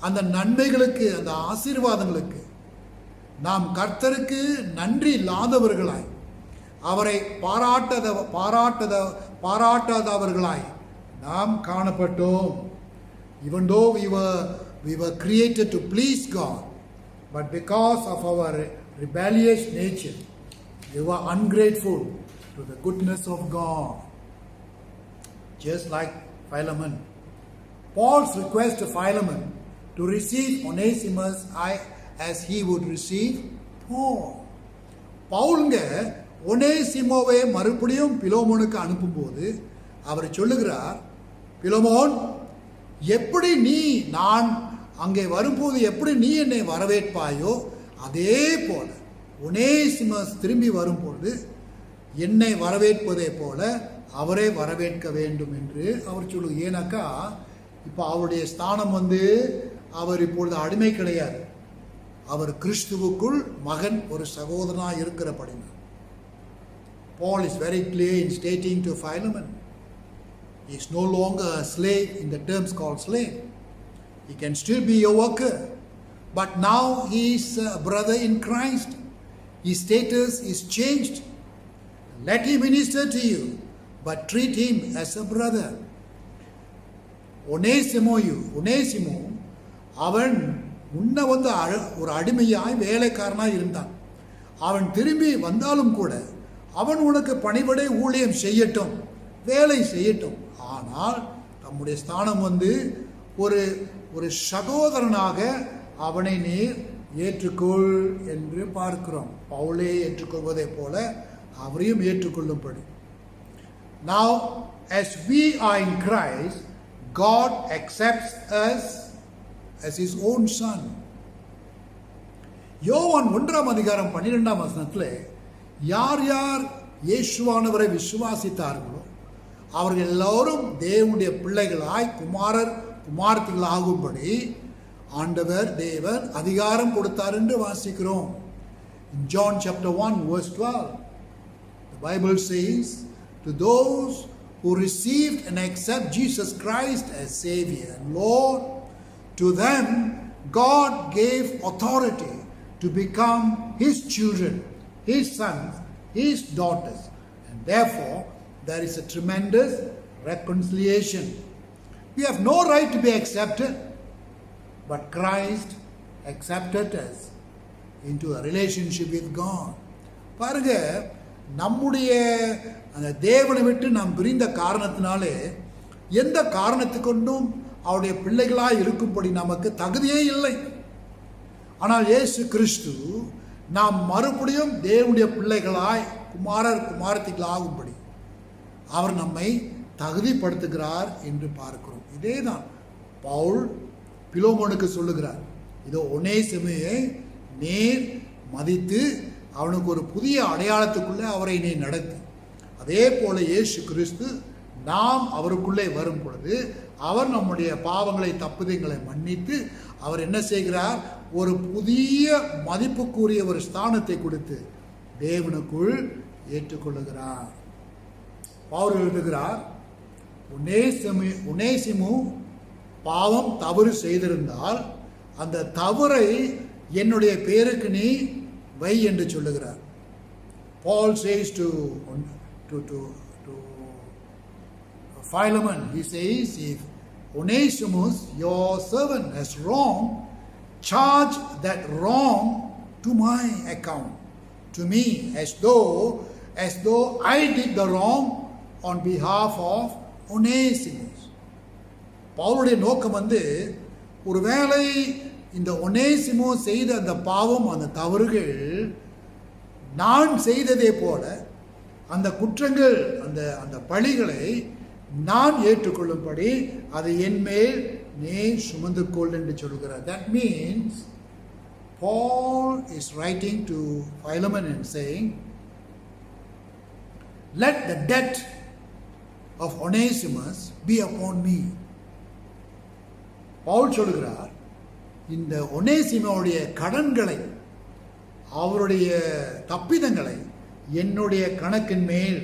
அந்த நன்மைகளுக்கு, அந்த ஆசீர்வாதங்களுக்கு நாம் கர்த்தருக்கு நன்றி இல்லாதவர்களாய், அவரை பாராட்டாதவர்களாய் நாம் காணப்பட்டோம். Even though we were created to please God, but because of our rebellious nature, we were ungrateful to the goodness of God. Just like Philemon. Paul's request to Philemon to receive Onesimus as he would receive Paul. பவுலுங்க ஒனேசிமோவை மறுபடியும் பிலோமோனுக்கு அனுப்பும்போது அவர் சொல்லுகிறார், பிலோமோன், எப்படி நான் அங்கே வரும்போது எப்படி நீ என்னை வரவேற்பாயோ அதே போல ஒனேசிமஸ் திரும்பி வரும்போது என்னை வரவேற்பதை போல அவரே வரவேற்க வேண்டும் என்று அவர் சொல்லுங்க. ஏன்னாக்கா இப்போ அவருடைய ஸ்தானம் அவர் இப்பொழுது அடிமை கிடையாது, அவர் கிறிஸ்துவுக்குள் மகன், ஒரு சகோதரனாக இருக்கிறபடினா. Paul is very clear in stating to Philemon, he is no longer a slave in the terms called slave. He can still be a worker, but now he is a brother in Christ. His status is changed. Let him minister to you, but treat him as a brother. ஒனேசிமோ அவன் முன்ன ஒரு அடிமையாய் வேலைக்காரனாய் இருந்தான். அவன் திரும்பி வந்தாலும் கூட அவன் உனக்கு பணிவிடை ஊழியம் செய்யட்டும், வேலை செய்யட்டும். ஆனால் நம்முடைய ஸ்தானம் ஒரு சகோதரனாக அவனை நீர் ஏற்றுக்கொள் என்று பார்க்கிறோம். பவுலே ஏற்றுக்கொள்வதை போல அவரையும் ஏற்றுக்கொள்ளும்படி. Now, as we are in Christ, God accepts us as his own son. யோவான் 1:12 யார் யார் இயேசுவானவரை விசுவாசித்தார்களோ அவர்கள் எல்லோரும் தேவனுடைய பிள்ளைகளாய் குமாரத்திகளாகும்படி ஆண்டவர் தேவன் அதிகாரம் கொடுத்தார் என்று வாசிக்கிறோம். In John chapter 1 verse 12, the Bible says, to those who received and accept Jesus Christ as Savior and Lord, to them God gave authority to become his children, his sons, his daughters. And therefore, there is a tremendous reconciliation. We have no right to be accepted, but Christ accepted us into a relationship with God. பாருங்க, நம்முடைய அந்த தேவனை விட்டு நாம் பிரிந்த காரணத்தினாலே எந்த காரணத்துக்கொண்டும் அவருடைய பிள்ளைகளாய் இருக்கும்படி நமக்கு தகுதியே இல்லை. ஆனால் இயேசு கிறிஸ்து நாம் மறுபடியும் தேவனுடைய பிள்ளைகளாய் குமாரத்திகளாகும்படி அவர் நம்மை தகுதிப்படுத்துகிறார் என்று பார்க்கிறோம். இதே தான் பவுல் பிலோமோனுக்கு சொல்லுகிறார், இதோ ஒனேசிமுவை நேர் மதித்து அவனுக்கு ஒரு புதிய அடையாளத்துக்குள்ளே அவரை நீ நடத்தி, அதே போல இயேசு கிறிஸ்து நாம் அவருக்குள்ளே வரும் பொழுது அவர் நம்முடைய பாவங்களை தப்புதங்களை மன்னித்து அவர் என்ன செய்கிறார், ஒரு புதிய மதிப்புக்குரிய ஒரு ஸ்தானத்தை கொடுத்து தேவனுக்குள் ஏற்றுக்கொள்ளுகிறார். பவுல் எழுதுகிறார், ஒனேசிமு பாவம் தவறு செய்திருந்தால் அந்த தவறை என்னுடைய பேருக்கு நீ வை என்று சொல்லுகிறார். Paul says to Philemon, he says, if Onesimus, your servant, has wronged, charge that wrong to my account, to me, as though I did the wrong on behalf of Onesimus. பவுலுடைய நோக்கம் ஒருவேளை இந்த ஒனேசிமோ செய்த அந்த பாவம், அந்த தவறுகள் நான் செய்ததே போல அந்த குற்றங்கள், அந்த பழிகளை நான் ஏற்றுக்கொள்ளும்படி அதை என் மேல் நீ சுமந்து கொள் என்று சொல்கிறார். That means Paul is writing to Philemon and saying, let the debt of Onesimus be upon me. Pavul சொல்கிறார், இந்த ஒனேசிமோவுடைய கடன்களை, அவருடைய தப்பிதங்களை என்னுடைய கணக்கின் மேல்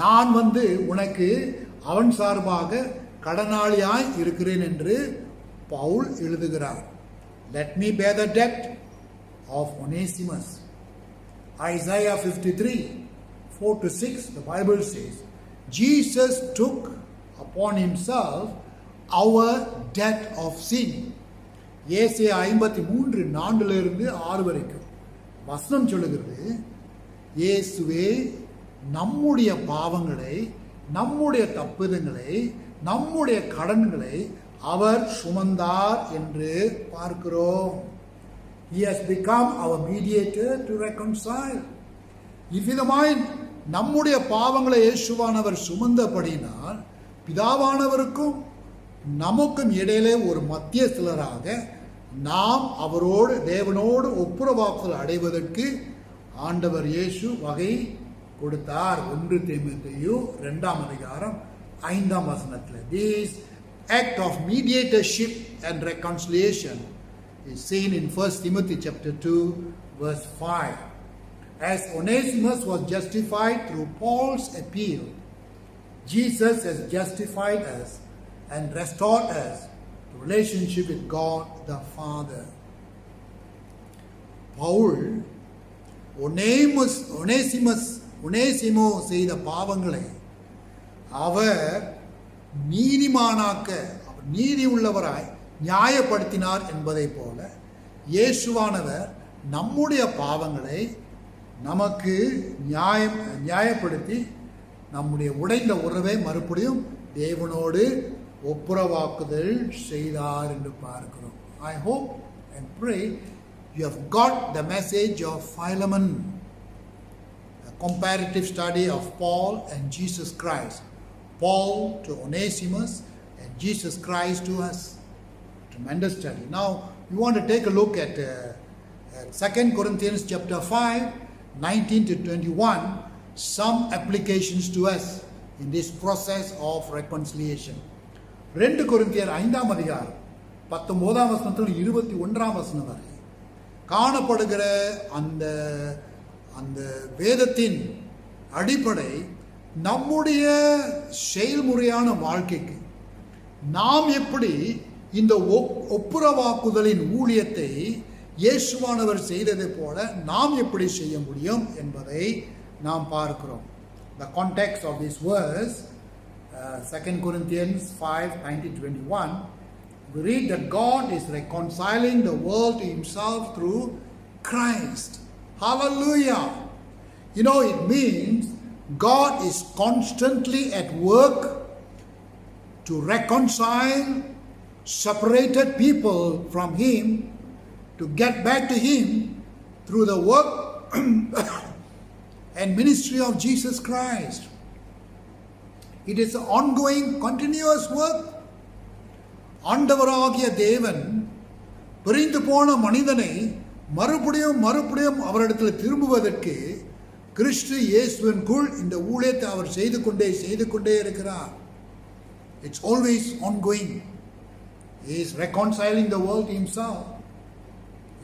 நான் உனக்கு அவன் சார்பாக கடனாளியாய் இருக்கிறேன் என்று பவுல் எழுதுகிறார். Let me bear the debt of Onesimus. Isaiah 53, 4-6, the Bible says, Jesus took upon himself our debt of sin. ஏசாயா 53, 4-6 வரைக்கும் வசனம் சொல்லுகிறது, இயேசுவே நம்முடைய பாவங்களை, நம்முடைய தப்புதங்களை, நம்முடைய கடன்களை அவர் சுமந்தார் என்று பார்க்கிறோம். He has become our mediator to reconcile. இவ்விதமாய் நம்முடைய பாவங்களை இயேசுவானவர் சுமந்தபடினால் பிதாவானவருக்கும் நமக்கும் இடையிலே ஒரு மத்தியஸ்தராக நாம் அவரோடு தேவனோடு ஒப்புரவாக்குதல் அடைவதற்கு ஆண்டவர் இயேசு வகை கொடுத்தார். 1 தீமோத்தேயு 2:5 This act of mediatorship and reconciliation is seen in 1 Timothy chapter 2 verse 5. As Onesimus was justified through Paul's appeal, Jesus has justified us and restored us to relationship with God the Father. Paul ஒனேசிமோ செய்த பாவங்களை அவர் நீதிமானாக்க, அவர் நீதி உள்ளவராய் நியாயப்படுத்தினார் என்பதை போல இயேசுவானவர் நம்முடைய பாவங்களை நமக்கு நியாயப்படுத்தி நம்முடைய உடைந்த உறவை மறுபடியும் தேவனோடு ஒப்புரவாக்குதல் செய்தார் என்று பார்க்கிறோம். I hope and pray you have got the message of Philemon, a comparative study of Paul and Jesus Christ. Paul to Onesimus and Jesus Christ to us. Tremendous study. Now we want to take a look at 2 Corinthians chapter 5, 19-21, some applications to us in this process of reconciliation. 2 கொரிந்தியர் 5-19 வரை காணப்படுகிற அந்த வேதத்தின் அடிப்படை நம்முடைய செயல்முறையான வாழ்க்கைக்கு நாம் எப்படி இந்த ஒப்புரவாக்குதலின் ஊழியத்தை இயேசுவானவர் செய்ததை போல நாம் எப்படி செய்ய முடியும் என்பதை நாம் பார்க்கிறோம். The context of this verse, 2 Corinthians 5:19-21, we read that God is reconciling the world to himself through Christ. Hallelujah! You know, it means God is constantly at work to reconcile separated people from him, to get back to him through the work and ministry of Jesus Christ. It is an ongoing, continuous work. ஆண்டவராகிய தேவன் பிரிந்து போன மனிதனை மறுபடியும் அவரிடத்தில் திரும்புவதற்கு கிறிஸ்து இயேசுவின்குள் இந்த ஊழியத்தை அவர் செய்து கொண்டே இருக்கிறார். It's always ongoing. He is reconciling the world to himself.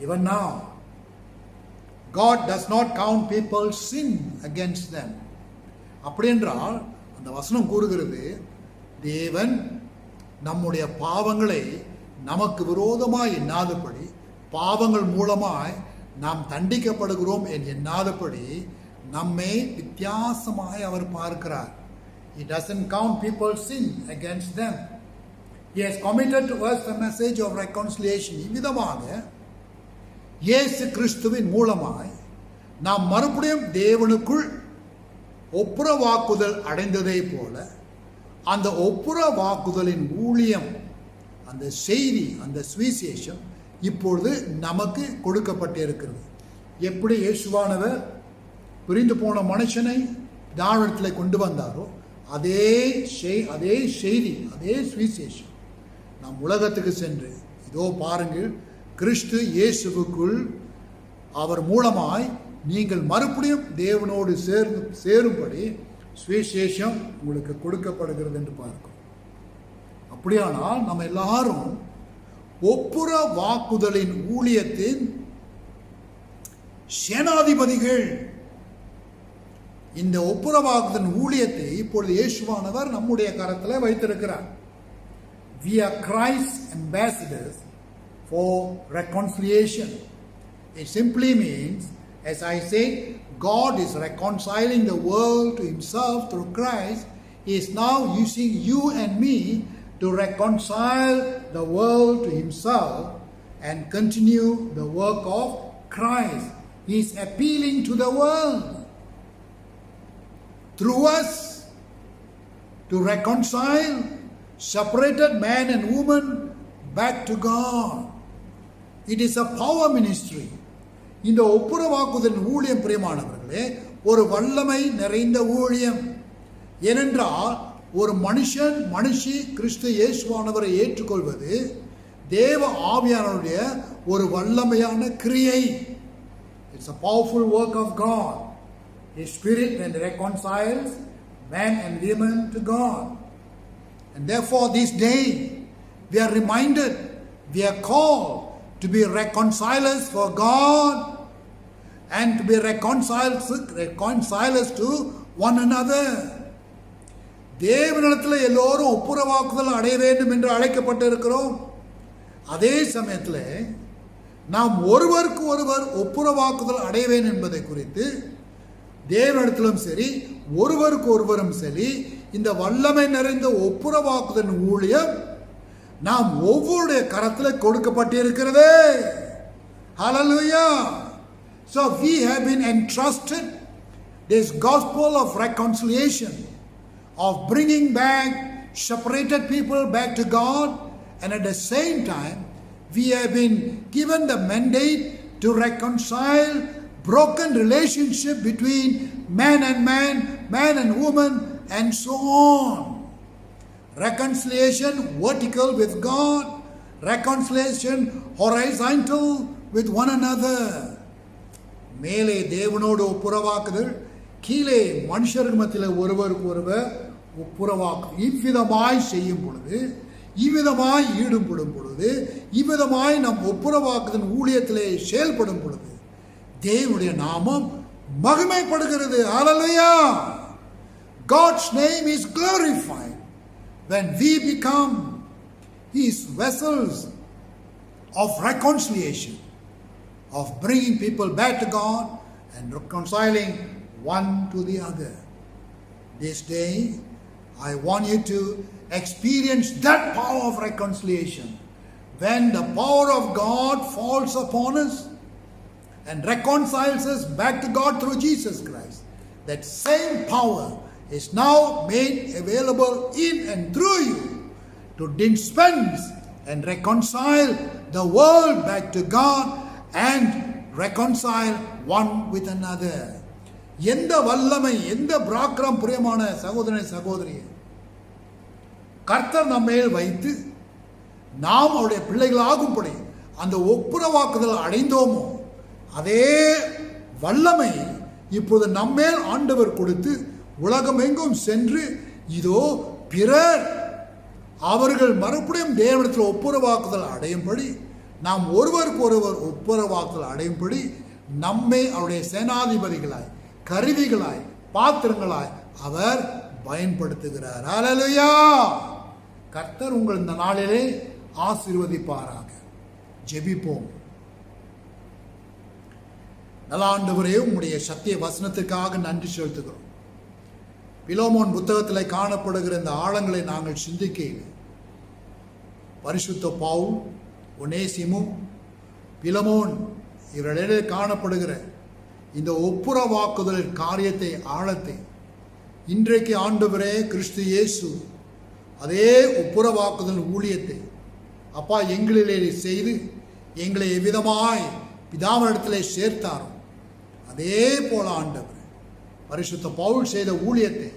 Even now, God does not count people's sin against them. அப்படி என்றால் அந்த வசனம் கூறுகிறது, தேவன் நம்முடைய பாவங்களை நமக்கு விரோதமாய் எண்ணாதபடி, பாவங்கள் மூலமாய் நாம் தண்டிக்கப்படுகிறோம் எண்ணாதபடி நம்மை வித்தியாசமாய் அவர் பார்க்கிறார். He doesn't count people's sin against them. He has committed to us the message of reconciliation. இவ்விதமாக இயேசு கிறிஸ்துவின் மூலமாய் நாம் மறுபடியும் தேவனுக்குள் ஒப்புரவாக்குதல் அடைந்ததை போல அந்த ஒப்புரவாக்குதலின் ஊழியம், அந்த செய்தி, அந்த சுவிசேஷம் இப்பொழுது நமக்கு கொடுக்கப்பட்டிருக்கிறது. எப்படி இயேசுவானவர் பிரிந்து போன மனுஷனை தாவரத்தில் கொண்டு வந்தாரோ அதே செய்தி, அதே சுவிசேஷம் நாம் உலகத்துக்கு சென்று, இதோ பாருங்கள், கிறிஸ்து இயேசுவுக்குள் அவர் மூலமாய் நீங்கள் மறுபடியும் தேவனோடு சேரும்படி சுவிசேஷம் உங்களுக்கு கொடுக்கப்படுகிறது என்று பார்க்கிறோம். அப்படியானால் நம்ம எல்லாரும் ஒப்புரவாக்குதலின் ஊழியத்தின் சேனாதிபதிகள். இந்த ஒப்புரவாக்குதலின் ஊழியத்தை இப்பொழுது இயேசுவானவர் நம்முடைய கரத்தில் வைத்திருக்கிறார். We are Christ's ambassadors for reconciliation. It simply means, as I say, God is reconciling the world to himself through Christ. He is now using you and me to reconcile the world to himself and continue the work of Christ. He is appealing to the world through us to reconcile separated man and woman back to God. It is a power ministry. இந்த ஒப்புரவாக்குதல் ஊழியம் பிரியமானவர்களே ஒரு வல்லமை நிறைந்த ஊழியம். ஏனென்றால் ஒரு மனுஷி கிறிஸ்து இயேசுவானவரை ஏற்றுக்கொள்வது தேவ ஆவியானவருடைய ஒரு வல்லமையான கிரியை. It's a powerful work of God. His spirit and reconciles man and women to God. And therefore this day we are reminded, we are called to be reconcilers for God and to be reconcilers to one another. தேவனிடத்தில் எல்லோரும் ஒப்புரவாக்குதல் அடைய வேண்டும் என்று அழைக்கப்பட்டு இருக்கிறோம். அதே சமயத்தில் நாம் ஒருவருக்கு ஒருவர் ஒப்புரவாக்குதல் அடைய வேண்டும் என்பதை குறித்து தேவனிடத்திலும் சரி ஒருவருக்கு ஒருவரும் சரி இந்த வல்லமை நிறைந்த ஒப்புரவாக்குதல் ஊழியம் நாம் ஒவ்வொருடைய கரத்தில் கொடுக்கப்பட்டிருக்கிறது. Hallelujah. So we have been entrusted this gospel of reconciliation, of bringing back separated people back to God, and at the same time we have been given the mandate to reconcile broken relationship between man and man, man and woman, and so on. Reconciliation vertical with God, reconciliation horizontal with one another. மேலே தேவனோடு ஒப்புரவாக்குதல், கீழே மனுஷர்கள் மத்தியில் ஒருவருக்கு ஒருவர் ஒப்புரவாக்கு. இவ்விதமாய் செய்யும் பொழுது, இவ்விதமாய் ஈடுபடும் பொழுது, இவ்விதமாய் நம் ஒப்புரவாக்குதல் ஊழியத்திலே செயல்படும் பொழுது தேவனுடைய நாமம் மகிமைப்படுகிறது. ஹல்லேலூயா. God's name is glorified when we become his vessels of reconciliation, of bringing people back to God and reconciling one to the other. This day I want you to experience that power of reconciliation. When the power of God falls upon us and reconciles us back to God through Jesus Christ, that same power is now made available in and through you to dispense and reconcile the world back to God and reconcile one with another. எந்த வல்லமை, எந்த பராக்கிரம் பிரியமான சகோதரனே சகோதரியே கர்த்தர் நம்மேல் வைத்து நாம் அவருடைய பிள்ளைகளாகும்படி அந்த ஒப்புரவாக்குதல் அடைந்தோமோ அதே வல்லமை இப்போது நம்மேல் ஆண்டவர் கொடுத்து உலகமெங்கும் சென்று இதோ பிறர் அவர்கள் மறுபடியும் தேவனிடத்தில் ஒப்புரவாக்குதல் அடையும்படி, நாம் ஒருவருக்கு ஒருவர் ஒப்புரவாக்குதல் அடையும்படி நம்மை அவருடைய சேனாதிபதிகளாய், கருவிகளாய், பாத்திரங்களாய் அவர் பயன்படுத்துகிறார். ஹல்லேலூயா. கர்த்தர் உங்கள் இந்த நாளிலே ஆசீர்வதிப்பாராக. ஜெபிப்போம். நல்ல ஆண்டவரே, உம்முடைய சத்திய வசனத்துக்காக நன்றி செலுத்துகிறோம். பிலோமோன் புத்தகத்தில் காணப்படுகிற இந்த ஆழங்களை நாங்கள் சிந்திக்கையில் பரிசுத்த பவுல், ஒனேசிமும், பிலமோன் இவர்களிடையே காணப்படுகிற இந்த ஒப்புரவாக்குதல் காரியத்தை, ஆழத்தை இன்றைக்கு ஆண்டவரே கிறிஸ்து இயேசு அதே ஒப்புரவாக்குதல் ஊழியத்தை அப்பா எங்களிலே செய்து எங்களை எவ்விதமாய் பிதாவினிடத்திலே சேர்த்தாரோ அதே போல ஆண்டவர் பரிசுத்த பவுல் செய்த ஊழியத்தை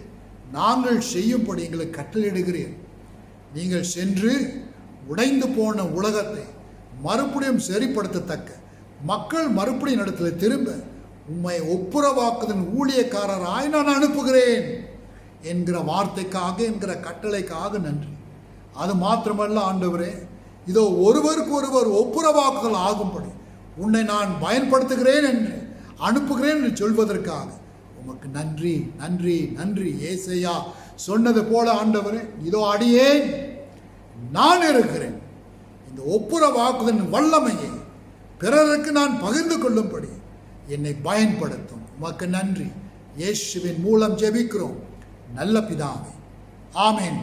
நாங்கள் செய்யும்படி எங்களுக்கு கட்டளையிடுகிறீர். நீங்கள் சென்று உடைந்து போன உலகத்தை மறுபடியும் சரிப்படுத்தத்தக்க மக்கள் மறுபடியும் இடத்துல திரும்ப உம்மை ஒப்புரவாக்குதல் ஊழியக்காரராய் நான் அனுப்புகிறேன் என்கிற வார்த்தைக்காக, என்கிற கட்டளைக்காக நன்றி. அது மாத்திரமல்ல ஆண்டவரே, இதோ ஒருவருக்கு ஒருவர் ஒப்புரவாக்குதல் ஆகும்படி உன்னை நான் பயன்படுத்துகிறேன் என்று அனுப்புகிறேன் என்று சொல்வதற்காக உமக்கு நன்றி, நன்றி, நன்றி. ஏசையா சொன்னது போல ஆண்டவரே, இதோ அடியேன் நான் இருக்கிறேன். இந்த ஒப்புரவாக்குதல் வல்லமையை பிறருக்கு நான் பகிர்ந்து கொள்ளும்படி என்னை பயன்படுத்தும். உமக்கு நன்றி. இயேசுவின் மூலம் ஜெபிக்கிறோம் நல்ல பிதாவே, ஆமென்.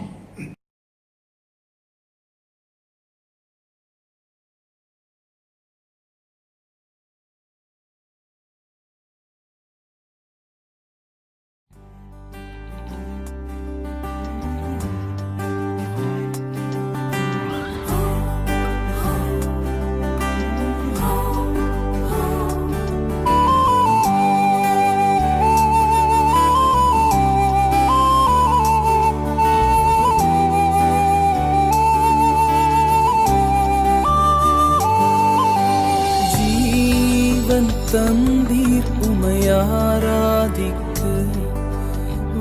தந்தீர் உமையாராதிக்க,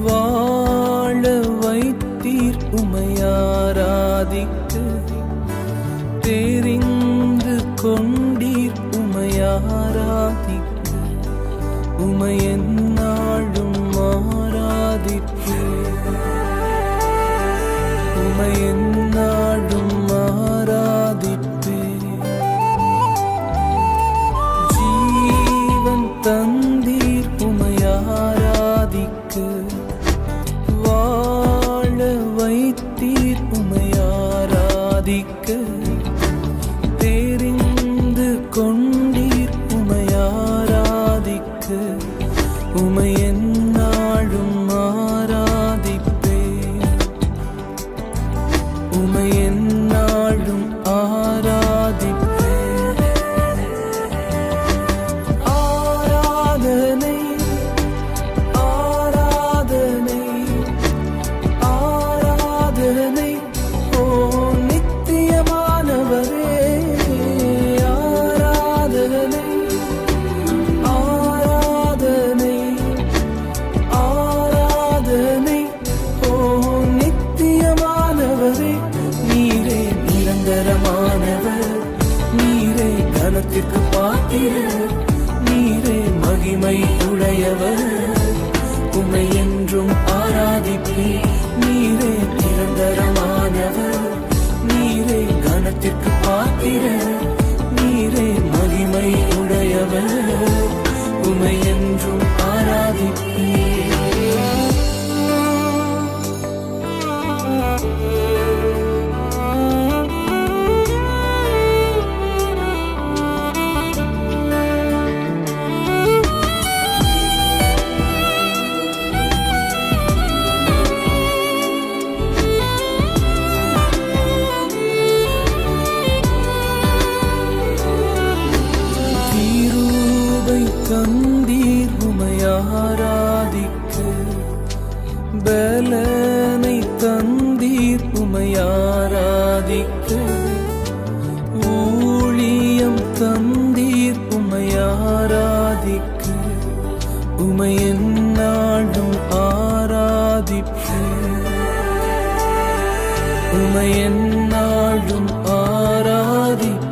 வாழ வைத்தீர் உமையாராதிக்க, தெரிந்து கொண்டீர் உமையாராதிக்க, உமையென்னாளும் ஆராதிப்பேன், உமையென்னாளும் ஆராதிப்பேன். தந்தீர் உமையாராதிக்க, வாழ வைத்தீர் உமையாராதிக்க, தெரிந்து கொண்டீர் உமையாராதிக்க, உமையென்னாளும் ஆராதிப்பேன், உமையென்னாளும் ஆராதிப்பேன். கனத்திற்கு பாத்திரர் நீரே, மகிமை உடையவர், உம்மை என்றும் ஆராதிப்பேன். நீரே நிரந்தரமானவர், நீரே கனத்திற்கு பாத்திரர், நீரே மகிமை உடையவர், உம்மை என்றும் ஆராதிப்பேன். தந்தீர் உமையாராதிக்க, பலனை தந்தீர் உமையாராதிக்க, ஊழியம் தந்தீர் உமையாராதிக்க, உமையென்னாளும் ஆராதிப்பேன், உமையென்னாளும் ஆராதிப்பேன்.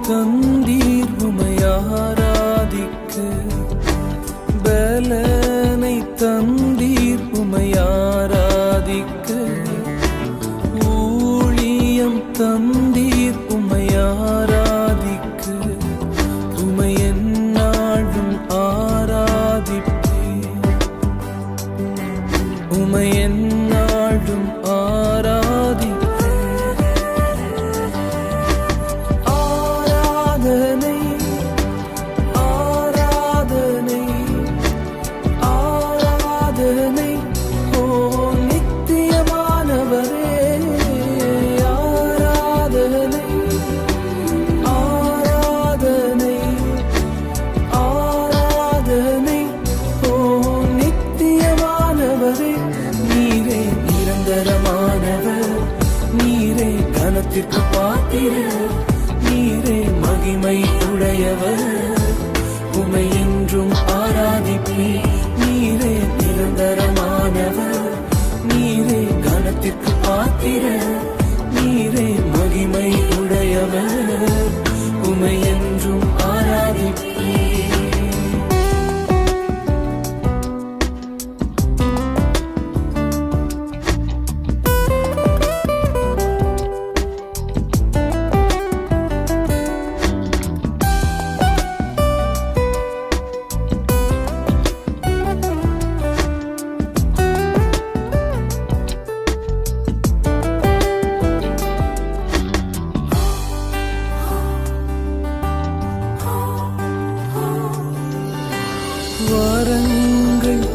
தந்தீர் உமையாராதிக்க, பலனை தந்தீர் உமையாராதிக்க, ஊழியம் தந்தீர் உமையாராதிக்க, உமையென்னாளும் ஆராதிப்பேன், உமையென்னாளும் ஆராதிப்பேன். கனத்திற்கு பாத்திரர், நீரே மகிமை உடையவர், உம்மை என்றும் ஆராதிப்பேன். நீரே நிரந்தரமானவர், நீரே கனத்திற்கு பாத்திரர், நீரே மகிமை உடையவர், உம்மை என்றும் ஆராதிப்பேன்.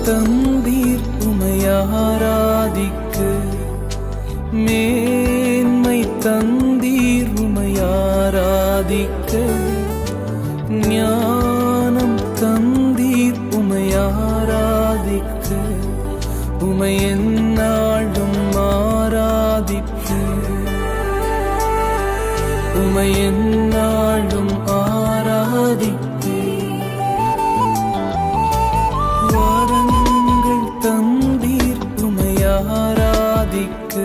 தந்தீர் உமையாராதிக்க, மேன்மை தந்தீர் உமையாராதிக்க, ஞானம் தந்தீர் உமையாராதிக்க, உமை எந்நாளும் ஆராதிக்க, உமை எந்நாளும் ஆராதிக்க. வாரங்கள் தந்தீர் உமையாராதிக்க,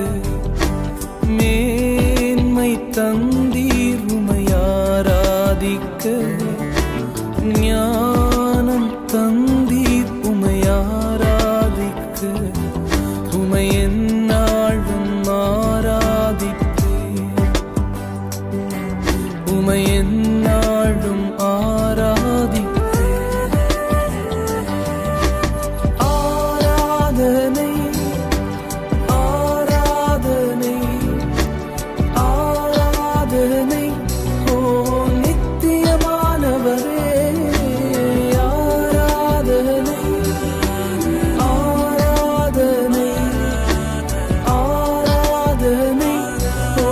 மேன்மை தந்தீர் உமையாராதிக்க, ஞானம் தந்தீர் உமையாராதிக்க, உமை எந்நாளும் ஆராதிக்க, உமை எந்நாளும் ஆராதிக்க. ஆராதனை ஆராதனை ஆராதனை ஓ நித்தியமானவரே, ஆராதனை ஆராதனை ஆராதனை ஓ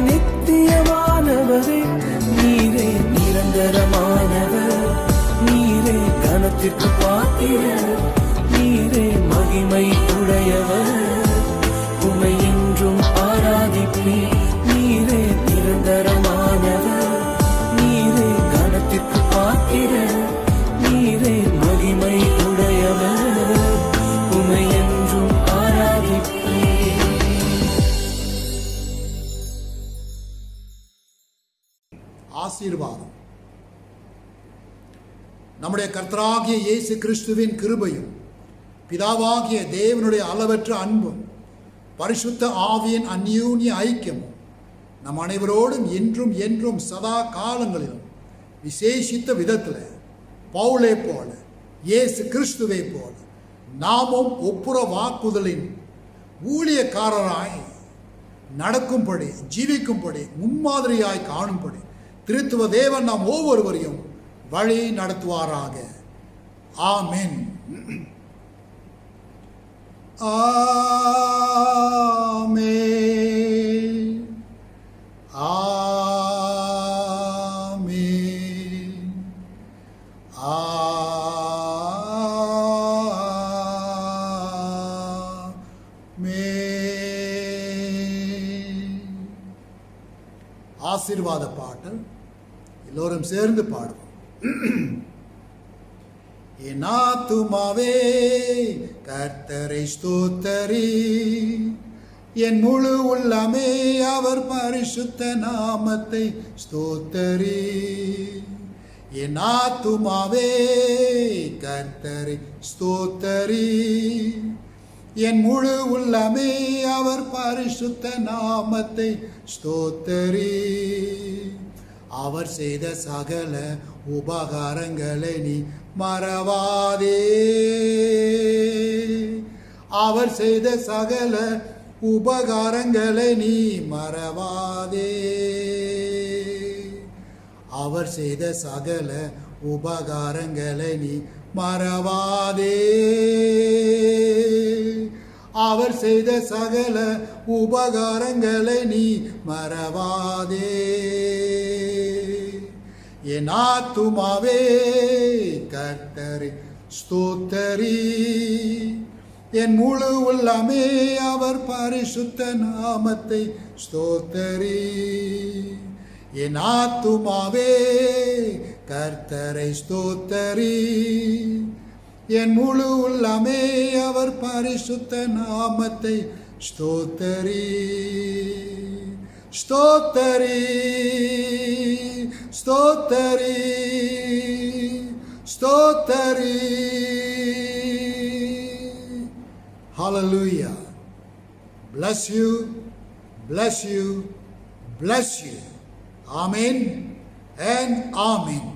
நித்தியமானவரே. நீரே நிரந்தரமானவர், நீரே கனத்திற்கு பாத்திரர், நீரே மகிமை உடையவர், உமை என்றும் ஆராதிப்பே. நீரே நிரந்தரமானவர், நீரே கனத்திற்கு பாத்திரர், நீரே மகிமை உடையவர், உமை என்றும் ஆராதிப்பே. ஆசீர்வாதம். நம்முடைய கர்த்தராகிய இயேசு கிறிஸ்துவின் கிருபையும் பிதாவாகிய தேவனுடைய அளவற்ற அன்பும் பரிசுத்த ஆவியின் அந்யோன்ய ஐக்கியமும் நம் அனைவரோடும் என்றும் என்றும் சதா காலங்களிலும் விசேஷித்த விதத்தில் பவுலை போல இயேசு கிறிஸ்துவை போல நாமும் ஒப்புர வாக்குதலின் ஊழியக்காரராய் நடக்கும்படி, ஜீவிக்கும்படி, முன்மாதிரியாய் காணும்படி திருத்துவ தேவன் நாம் ஒவ்வொருவரையும் வழி நடத்துவாராக. ஆமென். ஆமென். ஆமென். ஆமென். ஆசீர்வாத பாட்டு எல்லோரும் சேர்ந்து பாடுவோம். என் ஆத்துமாவே கர்த்தரை ஸ்தோத்தரி, என் முழு உள்ளமே அவர் பரிசுத்த நாமத்தை ஸ்தோத்தரி. என் ஆத்துமாவே கர்த்தரை ஸ்தோத்தரி, என் முழு உள்ளமே அவர் பரிசுத்த நாமத்தை ஸ்தோத்தரி. அவர் செய்த சகல உபகாரங்களை நீ மறவாதே, அவர் செய்த சகல உபகாரங்களை நீ மறவாதே, அவர் செய்த சகல உபகாரங்களை நீ மறவாதே, அவர் செய்த சகல உபகாரங்களை நீ மறவாதே. என் ஆத்துமாவே கர்த்தரை ஸ்தோத்தரி, என் முழு உள்ளமே அவர் பரிசுத்த நாமத்தை ஸ்தோத்தரி. என் ஆத்துமாவே கர்த்தரை ஸ்தோத்தரி, என் முழு உள்ளமே அவர் பரிசுத்த நாமத்தை ஸ்தோத்தரி. ஸ்தோத்தரி ஸ்தோத்தரி ஸ்தோத்தரி. Hallelujah. Bless you, bless you, bless you. Amen and amen.